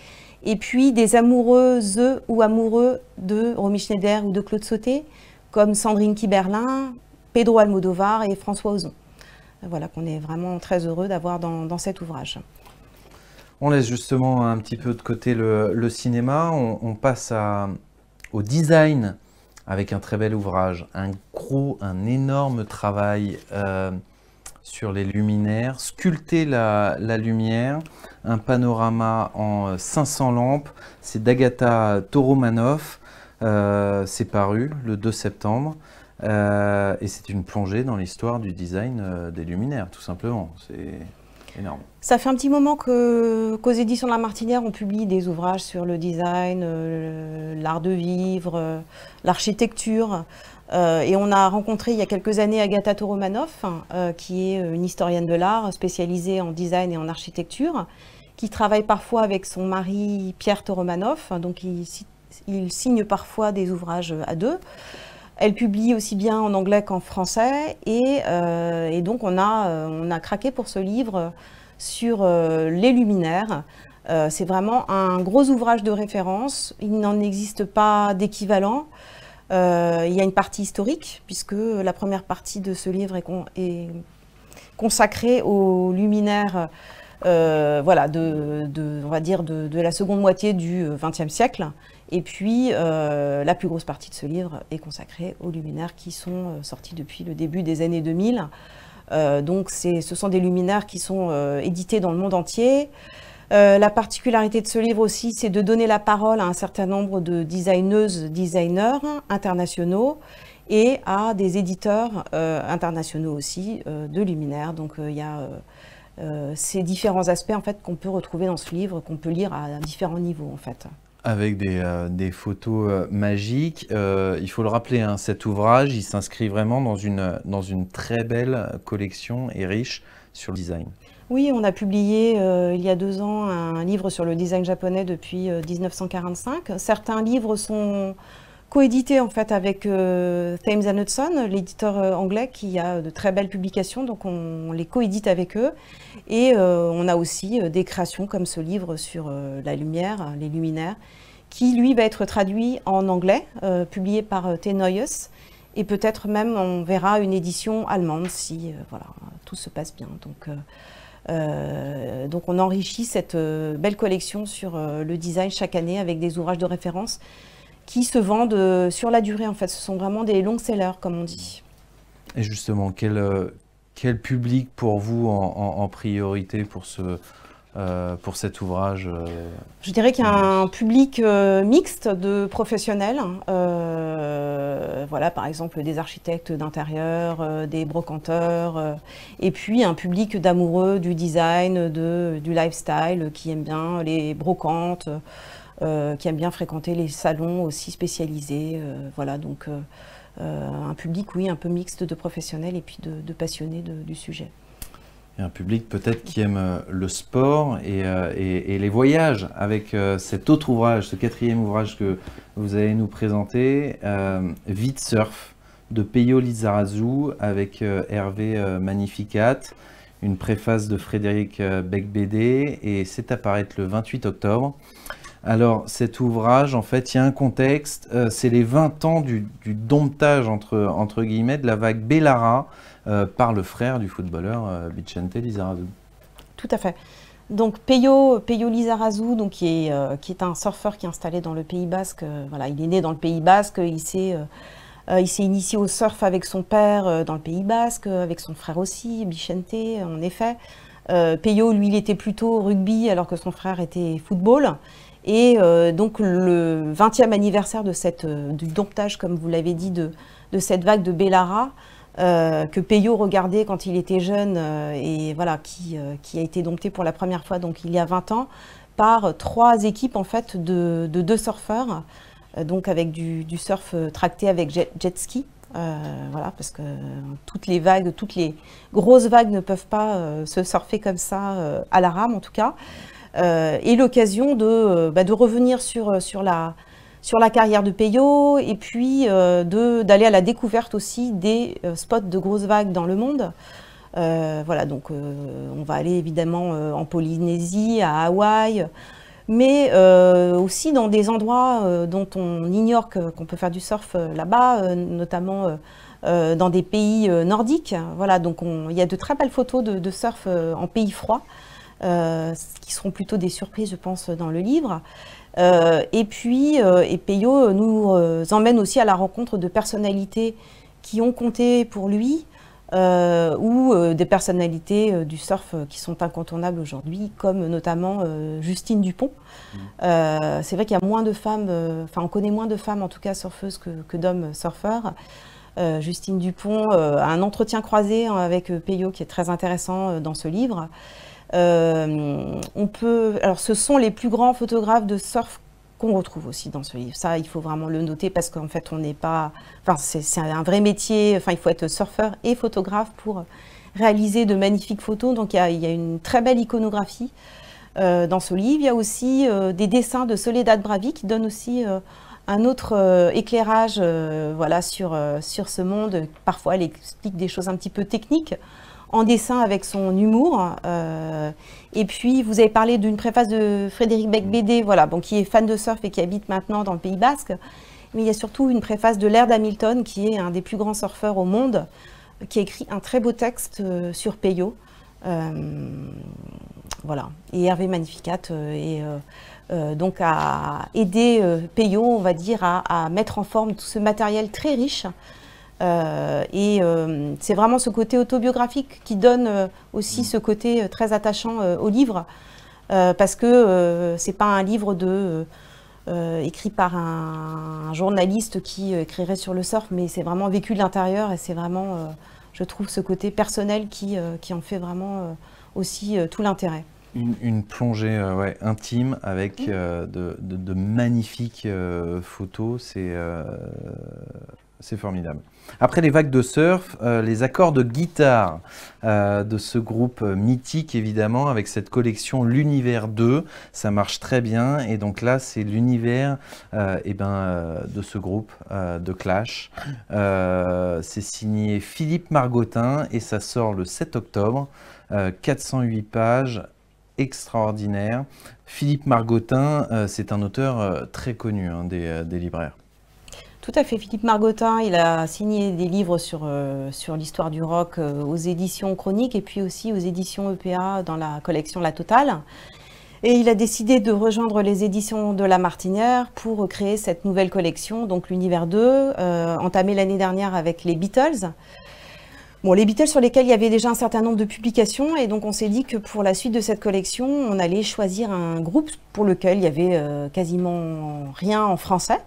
Et puis des amoureuses ou amoureux de Romy Schneider ou de Claude Sauté, comme Sandrine Kiberlin, Pedro Almodovar et François Ozon. Voilà qu'on est vraiment très heureux d'avoir dans cet ouvrage. On laisse justement un petit peu de côté le cinéma, on passe au design avec un très bel ouvrage, un énorme travail sur les luminaires, sculpter la lumière, un panorama en 500 lampes, c'est d'Agata Toromanov, c'est paru le 2 septembre. Et c'est une plongée dans l'histoire du design des luminaires, tout simplement. C'est énorme. Ça fait un petit moment qu'aux éditions de La Martinière, on publie des ouvrages sur le design, l'art de vivre, l'architecture. Et on a rencontré il y a quelques années Agata Toromanov, qui est une historienne de l'art spécialisée en design et en architecture, qui travaille parfois avec son mari Pierre Toromanov. Donc il signe parfois des ouvrages à deux. Elle publie aussi bien en anglais qu'en français et donc on a craqué pour ce livre sur les luminaires. C'est vraiment un gros ouvrage de référence, il n'en existe pas d'équivalent. Il y a une partie historique puisque la première partie de ce livre est consacrée aux luminaires voilà, on va dire de la seconde moitié du XXe siècle. Et puis, la plus grosse partie de ce livre est consacrée aux luminaires qui sont sortis depuis le début des années 2000. Donc, ce sont des luminaires qui sont édités dans le monde entier. La particularité de ce livre aussi, c'est de donner la parole à un certain nombre de designeuses, designers internationaux et à des éditeurs internationaux aussi de luminaires. Donc, il y a ces différents aspects en fait, qu'on peut retrouver dans ce livre, qu'on peut lire à différents niveaux en fait. Avec des photos magiques. Il faut le rappeler, hein, cet ouvrage, il s'inscrit vraiment dans une très belle collection et riche sur le design. Oui, on a publié il y a 2 ans un livre sur le design japonais depuis 1945. Certains livres sont coédités en fait avec Thames & Hudson, l'éditeur anglais qui a de très belles publications, donc on les coédite avec eux. Et on a aussi des créations comme ce livre sur la lumière, les luminaires, qui lui va être traduit en anglais, publié par T. Neues, et peut-être même on verra une édition allemande si voilà, tout se passe bien. Donc on enrichit cette belle collection sur le design chaque année avec des ouvrages de référence qui se vendent sur la durée en fait. Ce sont vraiment des long-sellers comme on dit. Et justement, quel public pour vous en priorité pour cet ouvrage? Je dirais qu'il y a un public mixte de professionnels. Voilà, par exemple des architectes d'intérieur, des brocanteurs, et puis un public d'amoureux du design, du lifestyle, qui aime bien les brocantes, qui aime bien fréquenter les salons aussi spécialisés. Voilà, donc un public, oui, un peu mixte de professionnels et puis de passionnés du sujet. Et un public peut-être qui aime le sport et les voyages avec cet autre ouvrage, ce 4e ouvrage que vous allez nous présenter, Vite Surf de Peyo Lizarazu avec Hervé Magnificat, une préface de Frédéric Becbédé et c'est à paraître le 28 octobre. Alors cet ouvrage, en fait, il y a un contexte, c'est les 20 ans du domptage entre guillemets de la vague Bellara par le frère du footballeur Vicente Lizarazu. Tout à fait. Donc Peyo Lizarazu, donc, qui est un surfeur qui est installé dans le Pays Basque. Voilà, il est né dans le Pays Basque, il s'est initié au surf avec son père dans le Pays Basque, avec son frère aussi, Vicente, en effet. Peyo, lui, il était plutôt rugby alors que son frère était football. Et donc le 20e anniversaire de du domptage, comme vous l'avez dit, de cette vague de Bellara, que Peyo regardait quand il était jeune et voilà, qui a été dompté pour la première fois donc il y a 20 ans par 3 équipes en fait de 2 surfeurs, donc avec du surf tracté avec jet ski. Voilà, parce que toutes les grosses vagues ne peuvent pas se surfer comme ça à la rame en tout cas. Et l'occasion de revenir sur la carrière de Peyo et puis d'aller à la découverte aussi des spots de grosses vagues dans le monde. Voilà, donc on va aller évidemment en Polynésie, à Hawaï, mais aussi dans des endroits dont on ignore qu'on peut faire du surf là-bas, notamment dans des pays nordiques. Voilà, donc il y a de très belles photos de surf en pays froid. Qui seront plutôt des surprises, je pense, dans le livre. Et puis, Peyo nous emmène aussi à la rencontre de personnalités qui ont compté pour lui, ou des personnalités du surf qui sont incontournables aujourd'hui, comme notamment Justine Dupont. C'est vrai qu'il y a moins de femmes, on connaît moins de femmes en tout cas surfeuses que d'hommes surfeurs. Justine Dupont a un entretien croisé avec Peyo qui est très intéressant dans ce livre. Alors ce sont les plus grands photographes de surf qu'on retrouve aussi dans ce livre. Ça, il faut vraiment le noter parce qu'en fait, on n'est pas... c'est un vrai métier. Il faut être surfeur et photographe pour réaliser de magnifiques photos. Donc, il y a une très belle iconographie dans ce livre. Il y a aussi des dessins de Soledad Bravi qui donnent aussi un autre éclairage voilà, sur ce monde. Parfois, elle explique des choses un petit peu techniques en dessin avec son humour. Et puis, vous avez parlé d'une préface de Frédéric Beigbeder, voilà, bon, qui est fan de surf et qui habite maintenant dans le Pays Basque. Mais il y a surtout une préface de Laird Hamilton, qui est un des plus grands surfeurs au monde, qui a écrit un très beau texte sur Peyo. Voilà. Et Hervé Magnificat donc a aidé Peyo, on va dire, à mettre en forme tout ce matériel très riche. C'est vraiment ce côté autobiographique qui donne aussi ce côté très attachant au livre, parce que c'est pas un livre écrit par un journaliste qui écrirait sur le surf, mais c'est vraiment vécu de l'intérieur et c'est vraiment, je trouve, ce côté personnel qui en fait vraiment aussi tout l'intérêt. Une plongée ouais, intime avec de magnifiques photos, c'est formidable. Après les vagues de surf, les accords de guitare de ce groupe mythique, évidemment, avec cette collection L'Univers 2, ça marche très bien. Et donc là, c'est l'univers de ce groupe de Clash. C'est signé Philippe Margottin et ça sort le 7 octobre. 408 pages, extraordinaire. Philippe Margottin, c'est un auteur très connu des libraires. Tout à fait, Philippe Margottin, il a signé des livres sur l'histoire du rock aux éditions Chroniques et puis aussi aux éditions EPA dans la collection La Totale. Et il a décidé de rejoindre les éditions de La Martinière pour créer cette nouvelle collection, donc l'Univers 2, entamée l'année dernière avec les Beatles. Bon, les Beatles sur lesquels il y avait déjà un certain nombre de publications et donc on s'est dit que pour la suite de cette collection, on allait choisir un groupe pour lequel il y avait quasiment rien en français.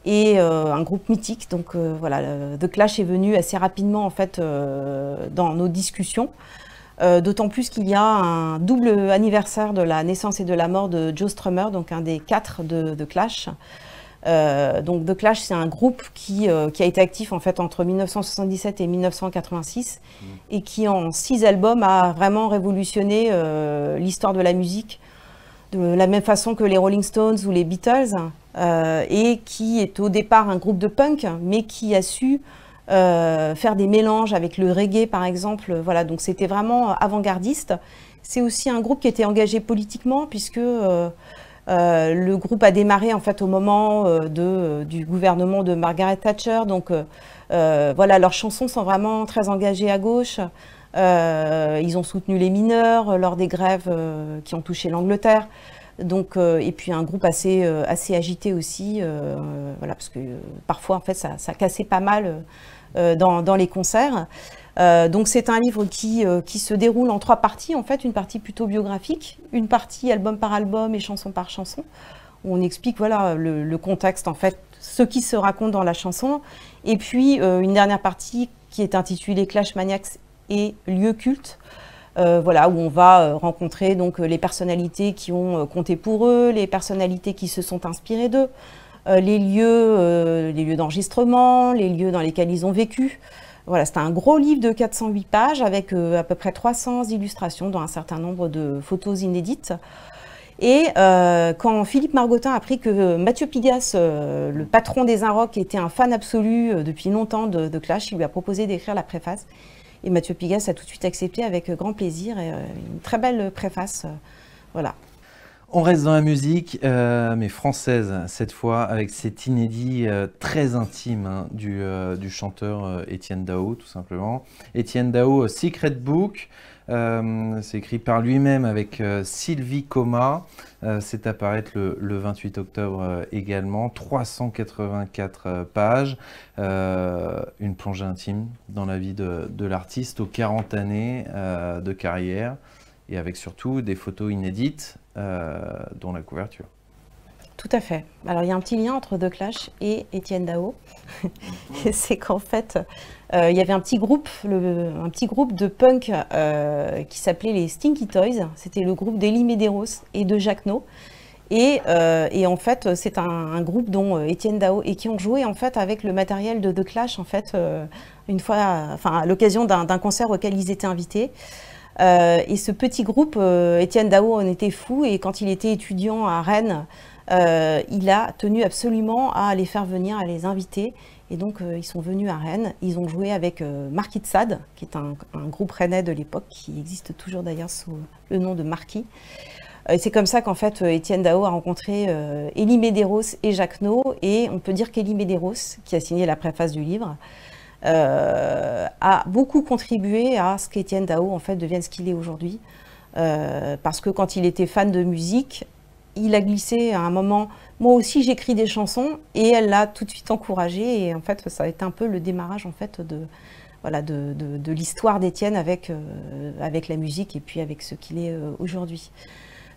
Et un groupe mythique, donc voilà, The Clash est venu assez rapidement en fait dans nos discussions, d'autant plus qu'il y a un double anniversaire de la naissance et de la mort de Joe Strummer, donc un des 4 de Clash. Donc The Clash, c'est un groupe qui a été actif en fait entre 1977 et 1986 et qui en 6 albums a vraiment révolutionné l'histoire de la musique de la même façon que les Rolling Stones ou les Beatles. Et qui est au départ un groupe de punk, mais qui a su faire des mélanges avec le reggae, par exemple. Voilà, donc c'était vraiment avant-gardiste. C'est aussi un groupe qui était engagé politiquement, puisque Le groupe a démarré en fait au moment du gouvernement de Margaret Thatcher. Donc voilà, leurs chansons sont vraiment très engagées à gauche. Ils ont soutenu les mineurs lors des grèves qui ont touché l'Angleterre. Donc, et puis un groupe assez agité aussi, voilà, parce que parfois en fait ça cassait pas mal dans les concerts. Donc c'est un livre qui se déroule en 3 parties, en fait, une partie plutôt biographique, une partie album par album et chanson par chanson, où on explique voilà, le contexte, en fait, ce qui se raconte dans la chanson, et puis une dernière partie qui est intitulée Clash Maniacs et lieux cultes, voilà, où on va rencontrer donc, les personnalités qui ont compté pour eux, les personnalités qui se sont inspirées d'eux, les lieux d'enregistrement, les lieux dans lesquels ils ont vécu. Voilà, c'est un gros livre de 408 pages avec à peu près 300 illustrations, dont un certain nombre de photos inédites. Et quand Philippe Margottin a appris que Mathieu Pigasse, le patron des Inrocks, était un fan absolu depuis longtemps de Clash, il lui a proposé d'écrire la préface. Et Mathieu Pigasse a tout de suite accepté avec grand plaisir, et une très belle préface. Voilà. On reste dans la musique, mais française cette fois, avec cet inédit très intime hein, du chanteur Étienne Dao, tout simplement. Étienne Dao, Secret Book, c'est écrit par lui-même avec Sylvie Coma. C'est à paraître le 28 octobre également, 384 pages, une plongée intime dans la vie de l'artiste aux 40 années de carrière, et avec surtout des photos inédites, dont la couverture. Tout à fait. Alors il y a un petit lien entre The Clash et Étienne Dao. C'est qu'en fait, il y avait un petit groupe de punk qui s'appelait les Stinky Toys. C'était le groupe d'Elie Medeiros et de Jacques No. Et en fait, c'est un groupe dont Étienne Dao, et qui ont joué en fait avec le matériel de The Clash en fait une fois, enfin à l'occasion d'un concert auquel ils étaient invités. Et ce petit groupe, Étienne Dao en était fou, et quand il était étudiant à Rennes, il a tenu absolument à les faire venir, à les inviter. Et donc ils sont venus à Rennes, ils ont joué avec Marquis de Sade, qui est un groupe rennais de l'époque, qui existe toujours d'ailleurs sous le nom de Marquis. Et c'est comme ça qu'en fait Étienne Dao a rencontré Elie Medeiros et Jacques No, et on peut dire qu'Elie Medeiros, qui a signé la préface du livre, a beaucoup contribué à ce qu'Étienne Dao en fait devienne ce qu'il est aujourd'hui, parce que quand il était fan de musique, il a glissé à un moment, moi aussi j'écris des chansons, et elle l'a tout de suite encouragé, et en fait ça a été un peu le démarrage en fait de l'histoire d'Étienne avec la musique, et puis avec ce qu'il est aujourd'hui.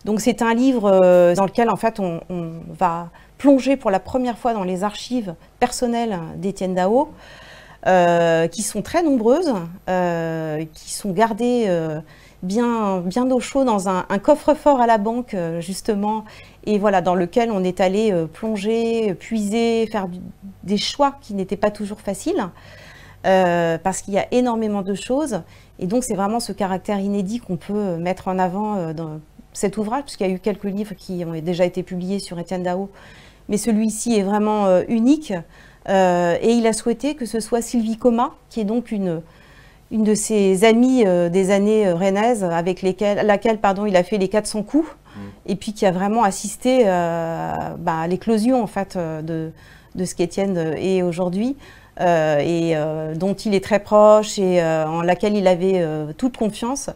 Donc c'est un livre dans lequel en fait on va plonger pour la première fois dans les archives personnelles d'Étienne Dao, qui sont très nombreuses, qui sont gardées bien au chaud dans un coffre-fort à la banque, justement, et voilà, dans lequel on est allé plonger, puiser, faire des choix qui n'étaient pas toujours faciles, parce qu'il y a énormément de choses, et donc c'est vraiment ce caractère inédit qu'on peut mettre en avant dans cet ouvrage, puisqu'il y a eu quelques livres qui ont déjà été publiés sur Étienne Dao, mais celui-ci est vraiment unique. Et il a souhaité que ce soit Sylvie Coma, qui est donc une de ses amies des années rennaises, avec laquelle il a fait les 400 coups, et puis qui a vraiment assisté à l'éclosion en fait, de ce qu'Étienne est aujourd'hui, et dont il est très proche, et en laquelle il avait toute confiance.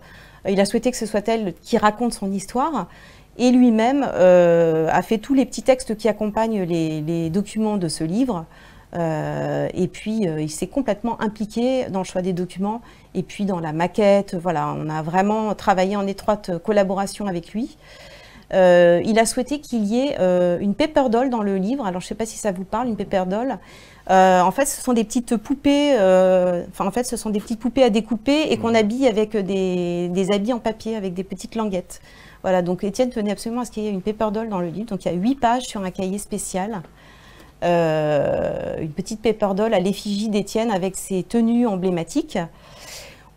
Il a souhaité que ce soit elle qui raconte son histoire, et lui-même a fait tous les petits textes qui accompagnent les documents de ce livre. Et puis il s'est complètement impliqué dans le choix des documents, et puis dans la maquette. Voilà, on a vraiment travaillé en étroite collaboration avec lui. Il a souhaité qu'il y ait une paper doll dans le livre. Alors je ne sais pas si ça vous parle, une paper doll. En fait, ce sont des petites poupées. Ce sont des petites poupées à découper, et qu'on habille avec des habits en papier avec des petites languettes. Voilà, donc Étienne tenait absolument à ce qu'il y ait une paper doll dans le livre. Donc il y a 8 pages sur un cahier spécial. Une petite paper doll à l'effigie d'Étienne avec ses tenues emblématiques.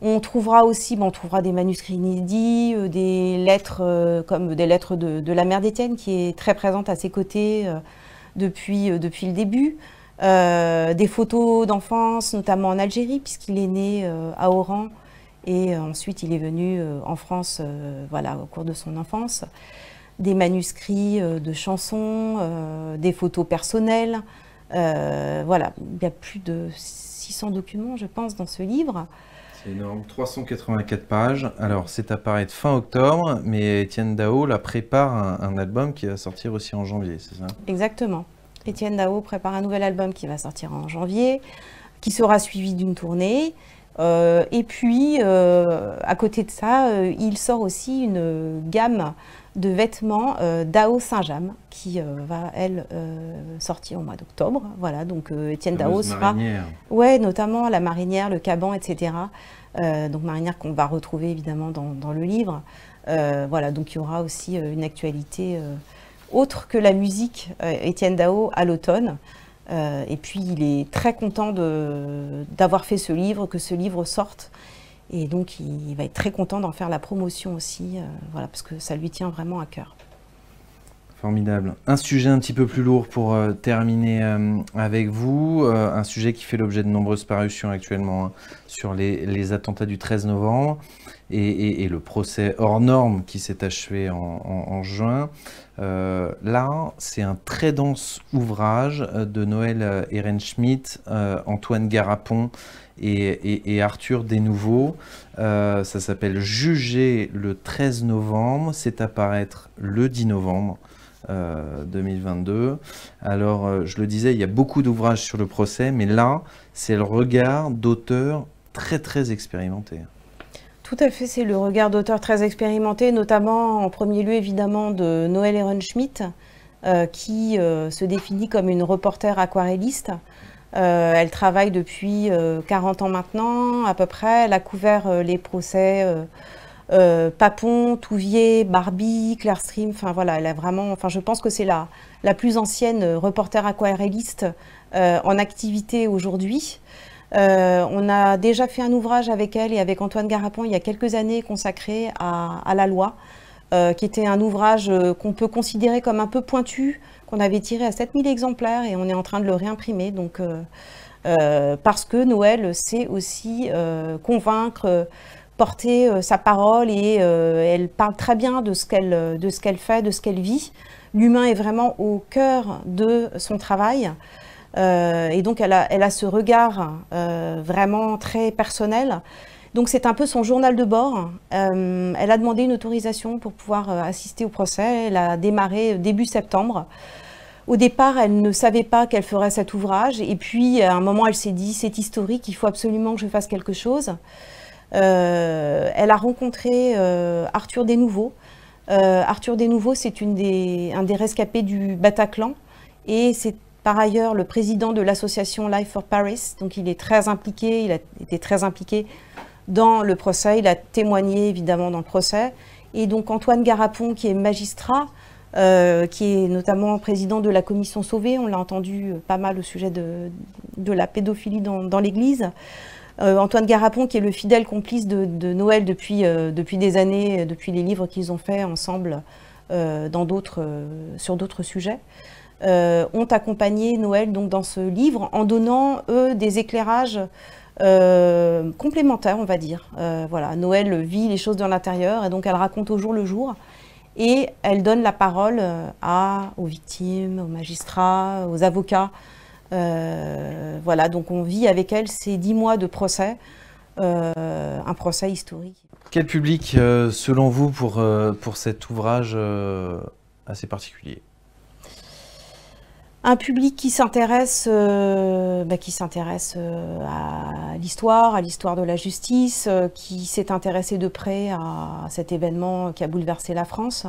On trouvera aussi, on trouvera des manuscrits inédits, des lettres comme des lettres de la mère d'Étienne, qui est très présente à ses côtés depuis le début. Des photos d'enfance, notamment en Algérie, puisqu'il est né à Oran, et ensuite il est venu en France voilà, au cours de son enfance. des manuscrits de chansons, des photos personnelles. Voilà, il y a plus de 600 documents, je pense, dans ce livre. C'est énorme, 384 pages. Alors, c'est à paraître fin octobre, mais Étienne Daho là, prépare un album qui va sortir aussi en janvier, c'est ça? Exactement. Étienne Daho prépare un nouvel album qui va sortir en janvier, qui sera suivi d'une tournée. Et puis, à côté de ça, il sort aussi une gamme de vêtements Daho Saint-James qui va, elle, sortir au mois d'octobre. Voilà, donc Étienne Daho sera... Ouais, notamment la marinière, le caban, etc. Donc marinière qu'on va retrouver évidemment dans le livre. Voilà, donc il y aura aussi une actualité autre que la musique Étienne Daho à l'automne. Et puis il est très content d'avoir fait ce livre, que ce livre sorte. Et donc il va être très content d'en faire la promotion aussi, voilà, parce que ça lui tient vraiment à cœur. Formidable. Un sujet un petit peu plus lourd pour terminer avec vous, un sujet qui fait l'objet de nombreuses parutions actuellement hein, sur les attentats du 13 novembre et le procès hors norme qui s'est achevé en juin. Là, c'est un très dense ouvrage de Noël Ehrenschmidt, Antoine Garapon et Arthur Desnouveaux. Ça s'appelle « Juger le 13 novembre ». C'est à paraître le 10 novembre 2022. Alors, je le disais, il y a beaucoup d'ouvrages sur le procès, mais là, c'est le regard d'auteurs très expérimentés. Tout à fait, c'est le regard d'auteurs très expérimentés, notamment en premier lieu évidemment de Noël Ehrenschmidt, qui se définit comme une reporter aquarelliste. Elle travaille depuis 40 ans maintenant, à peu près. Elle a couvert les procès Papon, Touvier, Barbie, Clearstream. Enfin voilà, elle a vraiment. Enfin, je pense que c'est la plus ancienne reporter aquarelliste en activité aujourd'hui. On a déjà fait un ouvrage avec elle et avec Antoine Garapon il y a quelques années consacré à la loi, qui était un ouvrage qu'on peut considérer comme un peu pointu, qu'on avait tiré à 7000 exemplaires et on est en train de le réimprimer. Donc, parce que Noël sait aussi convaincre, porter sa parole et elle parle très bien de ce qu'elle fait, de ce qu'elle vit. L'humain est vraiment au cœur de son travail. Et donc elle a ce regard vraiment très personnel. Donc c'est un peu son journal de bord. Elle a demandé une autorisation pour pouvoir assister au procès. Elle a démarré début septembre. Au départ, elle ne savait pas qu'elle ferait cet ouvrage. Et puis à un moment, elle s'est dit, c'est historique, il faut absolument que je fasse quelque chose. Elle a rencontré Arthur Desnouveaux. Arthur Desnouveaux, c'est un des rescapés du Bataclan. Et c'est par ailleurs le président de l'association Life for Paris, donc il est très impliqué, il a été très impliqué dans le procès, il a témoigné évidemment dans le procès. Et donc Antoine Garapon, qui est magistrat, qui est notamment président de la commission Sauvé, on l'a entendu pas mal au sujet de la pédophilie dans l'Église. Antoine Garapon, qui est le fidèle complice de Noël depuis des années, depuis les livres qu'ils ont fait ensemble sur d'autres sujets. Ont accompagné Noël donc, dans ce livre en donnant, eux, des éclairages complémentaires, on va dire. Voilà, Noël vit les choses de l'intérieur et donc elle raconte au jour le jour et elle donne la parole aux victimes, aux magistrats, aux avocats. Voilà, donc on vit avec elle ces 10 mois de procès, un procès historique. Quel public, selon vous, pour cet ouvrage assez particulier? Un public qui s'intéresse à l'histoire de la justice, qui s'est intéressé de près à cet événement qui a bouleversé la France.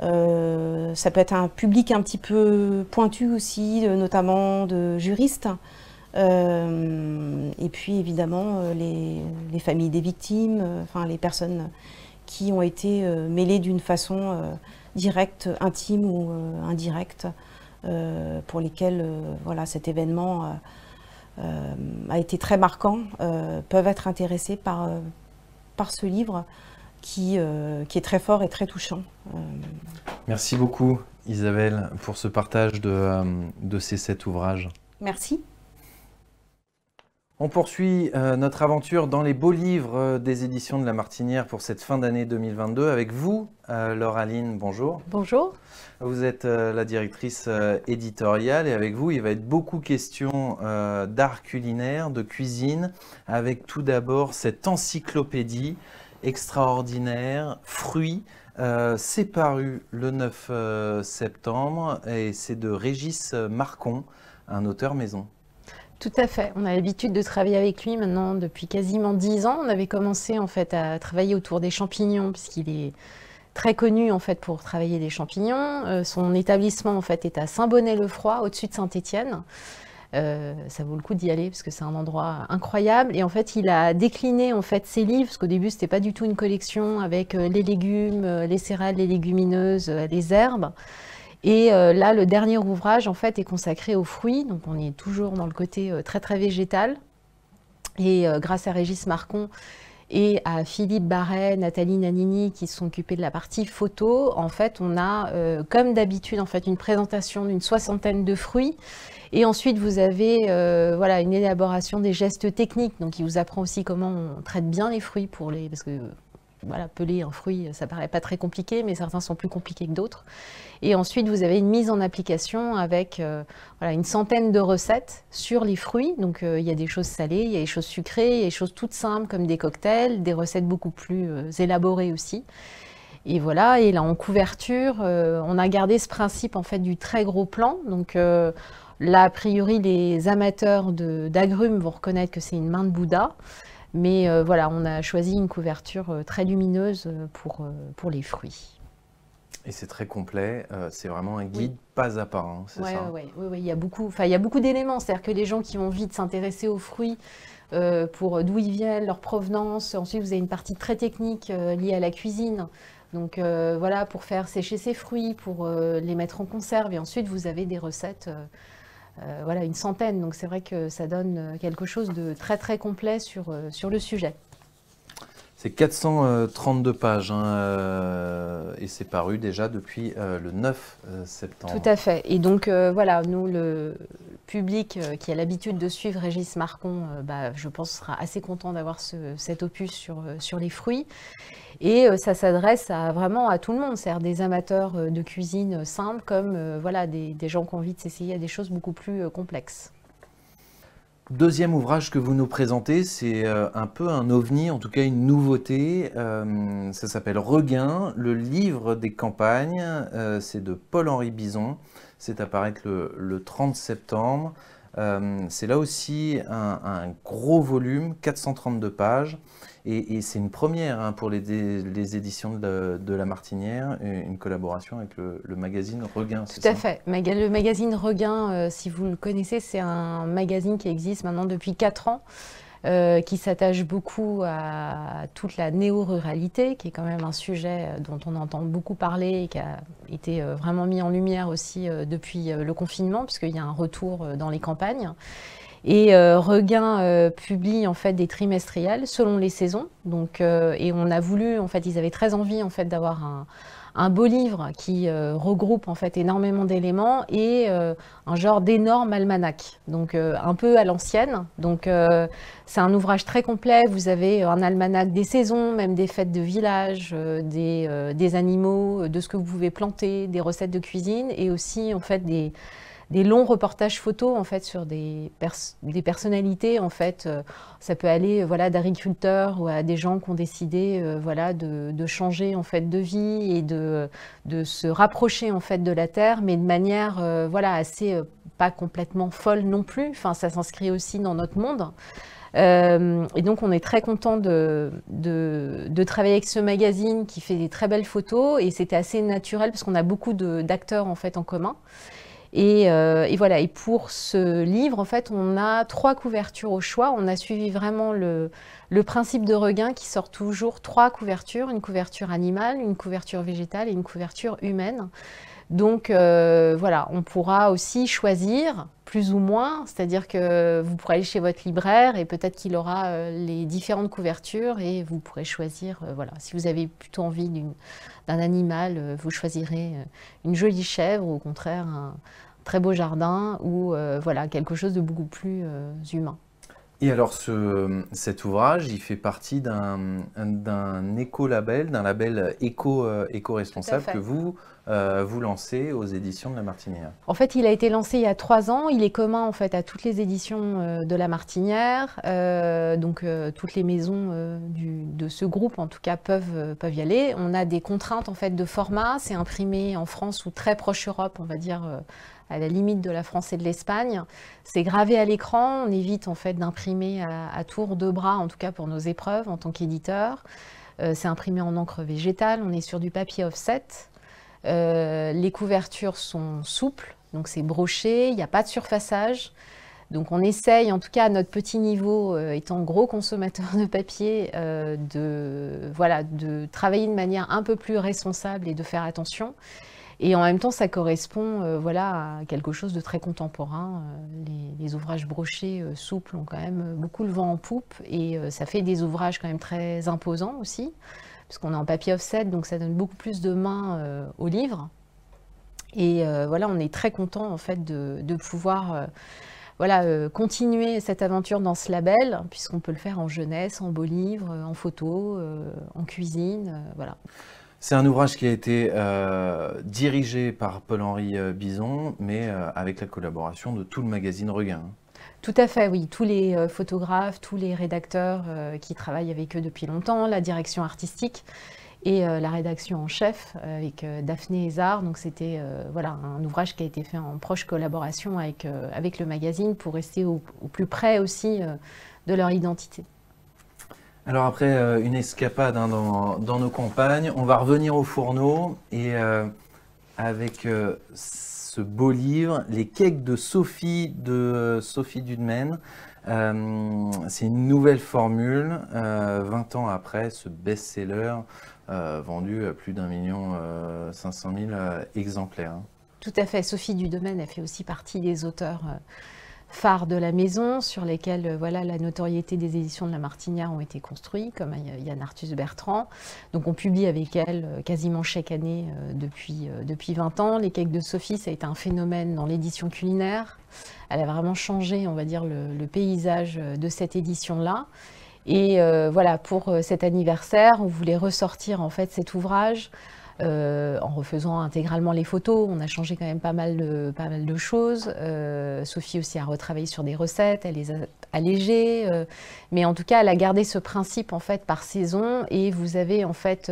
Ça peut être un public un petit peu pointu aussi, notamment de juristes. Et puis évidemment les familles des victimes, enfin les personnes qui ont été mêlées d'une façon directe, intime ou indirecte. Pour lesquels voilà, cet événement a été très marquant, peuvent être intéressés par ce livre qui est très fort et très touchant. Merci beaucoup Isabelle pour ce partage de ces 7 ouvrages. Merci. On poursuit notre aventure dans les beaux livres des éditions de La Martinière pour cette fin d'année 2022 avec vous, Laure-Aline, bonjour. Bonjour. Vous êtes la directrice éditoriale et avec vous, il va être beaucoup question d'art culinaire, de cuisine, avec tout d'abord cette encyclopédie extraordinaire, Fruits. C'est paru le 9 septembre et c'est de Régis Marcon, un auteur maison. Tout à fait. On a l'habitude de travailler avec lui maintenant depuis quasiment 10 ans. On avait commencé en fait à travailler autour des champignons puisqu'il est très connu en fait pour travailler des champignons. Son établissement en fait est à Saint-Bonnet-le-Froid, au-dessus de Saint-Étienne. Ça vaut le coup d'y aller parce que c'est un endroit incroyable. Et en fait, il a décliné en fait ses livres parce qu'au début, c'était pas du tout une collection avec les légumes, les céréales, les légumineuses, les herbes. Et là, le dernier ouvrage, en fait, est consacré aux fruits. Donc, on est toujours dans le côté très, très végétal. Et grâce à Régis Marcon et à Philippe Barret, Nathalie Nanini, qui se sont occupés de la partie photo, en fait, on a, comme d'habitude, en fait, une présentation d'une 60aine de fruits. Et ensuite, vous avez voilà, une élaboration des gestes techniques. Donc, il vous apprend aussi comment on traite bien les fruits pour les... Parce que voilà, peler un fruit, ça paraît pas très compliqué, mais certains sont plus compliqués que d'autres. Et ensuite, vous avez une mise en application avec voilà, une centaine de recettes sur les fruits. Donc, il y a des choses salées, il y a des choses sucrées, il y a des choses toutes simples comme des cocktails, des recettes beaucoup plus élaborées aussi. Et voilà, et là, en couverture, on a gardé ce principe en fait du très gros plan. Donc, là, a priori, les amateurs d'agrumes vont reconnaître que c'est une main de Bouddha. Mais voilà, on a choisi une couverture très lumineuse pour les fruits. Et c'est très complet, c'est vraiment un guide pas à pas, hein, c'est ça? Oui, il y a beaucoup d'éléments. C'est-à-dire que les gens qui ont envie de s'intéresser aux fruits, pour d'où ils viennent, leur provenance. Ensuite, vous avez une partie très technique liée à la cuisine. Donc voilà, pour faire sécher ces fruits, pour les mettre en conserve. Et ensuite, vous avez des recettes... voilà, une centaine, donc c'est vrai que ça donne quelque chose de très très complet sur le sujet. C'est 432 pages hein, et c'est paru déjà depuis le 9 septembre. Tout à fait. Et donc voilà, nous, le public qui a l'habitude de suivre Régis Marcon, je pense sera assez content d'avoir cet opus sur les fruits. Et ça s'adresse vraiment à tout le monde, c'est-à-dire des amateurs de cuisine simple comme voilà, des gens qui ont envie de s'essayer à des choses beaucoup plus complexes. Deuxième ouvrage que vous nous présentez, c'est un peu un ovni, en tout cas une nouveauté. Ça s'appelle Regain, le livre des campagnes. C'est de Paul-Henri Bison. C'est à paraître le 30 septembre. C'est là aussi un gros volume, 432 pages. Et c'est une première hein, pour les éditions de La Martinière, une collaboration avec le magazine Regain. Tout à fait. Le magazine Regain, si vous le connaissez, c'est un magazine qui existe maintenant depuis 4 ans, qui s'attache beaucoup à toute la néo-ruralité, qui est quand même un sujet dont on entend beaucoup parler et qui a été vraiment mis en lumière aussi depuis le confinement, puisqu'il y a un retour dans les campagnes. Et Regain publie en fait des trimestriels selon les saisons. Donc, et on a voulu, en fait, ils avaient très envie en fait d'avoir un beau livre qui regroupe en fait énormément d'éléments et un genre d'énorme almanach. Donc un peu à l'ancienne. Donc c'est un ouvrage très complet. Vous avez un almanach des saisons, même des fêtes de village, des animaux, de ce que vous pouvez planter, des recettes de cuisine et aussi en fait des longs reportages photos en fait sur des personnalités en fait. Ça peut aller voilà d'agriculteurs ou à des gens qui ont décidé voilà de changer en fait de vie et de se rapprocher en fait de la terre, mais de manière voilà assez pas complètement folle non plus. Enfin, ça s'inscrit aussi dans notre monde. Et donc on est très content de travailler avec ce magazine qui fait des très belles photos et c'était assez naturel parce qu'on a beaucoup d'acteurs en fait en commun. Et voilà, et pour ce livre, en fait, on a 3 couvertures au choix. On a suivi vraiment le principe de Regain qui sort toujours 3 couvertures, une couverture animale, une couverture végétale et une couverture humaine. Donc voilà, on pourra aussi choisir plus ou moins, c'est-à-dire que vous pourrez aller chez votre libraire et peut-être qu'il aura les différentes couvertures et vous pourrez choisir, voilà, si vous avez plutôt envie d'un animal, vous choisirez une jolie chèvre ou au contraire un très beau jardin ou voilà, quelque chose de beaucoup plus humain. Et alors cet ouvrage, il fait partie d'un éco-label, d'un label éco-responsable que vous lancez aux éditions de La Martinière. En fait, il a été lancé il y a 3 ans. Il est commun en fait à toutes les éditions de La Martinière. Toutes les maisons de ce groupe, en tout cas, peuvent y aller. On a des contraintes en fait de format. C'est imprimé en France ou très proche Europe, on va dire. À la limite de la France et de l'Espagne. C'est gravé à l'écran, on évite en fait d'imprimer à tour de bras, en tout cas pour nos épreuves en tant qu'éditeur. C'est imprimé en encre végétale, on est sur du papier offset. Les couvertures sont souples, donc c'est broché, il n'y a pas de surfaçage. Donc on essaye, en tout cas à notre petit niveau, étant gros consommateur de papier, de travailler de manière un peu plus responsable et de faire attention. Et en même temps, ça correspond à quelque chose de très contemporain. Les ouvrages brochés souples ont quand même beaucoup le vent en poupe et ça fait des ouvrages quand même très imposants aussi, puisqu'on est en papier offset, donc ça donne beaucoup plus de main au livre. Et on est très content en fait de pouvoir continuer cette aventure dans ce label, puisqu'on peut le faire en jeunesse, en beaux livres, en photo, en cuisine, voilà. C'est un ouvrage qui a été dirigé par Paul-Henri Bison, mais avec la collaboration de tout le magazine Regain. Tout à fait, oui. Tous les photographes, tous les rédacteurs qui travaillent avec eux depuis longtemps, la direction artistique et la rédaction en chef avec Daphné Hézard. Donc c'était un ouvrage qui a été fait en proche collaboration avec le magazine pour rester au plus près aussi de leur identité. Alors après une escapade dans nos campagnes, on va revenir au fourneau et avec ce beau livre, Les cakes de Sophie Dudemaine. C'est une nouvelle formule, 20 ans après ce best-seller vendu à plus d'1 500 000 exemplaires. Tout à fait, Sophie Dudemaine a fait aussi partie des auteurs phares de la maison, sur lesquels la notoriété des éditions de La Martinière ont été construits, comme Yann Arthus Bertrand. Donc on publie avec elle quasiment chaque année depuis 20 ans. Les cakes de Sophie, ça a été un phénomène dans l'édition culinaire. Elle a vraiment changé, on va dire, le paysage de cette édition-là. Et pour cet anniversaire, on voulait ressortir en fait cet ouvrage en refaisant intégralement les photos. On a changé quand même pas mal de choses. Sophie aussi a retravaillé sur des recettes, elle les a allégées, mais en tout cas elle a gardé ce principe en fait par saison, et vous avez en fait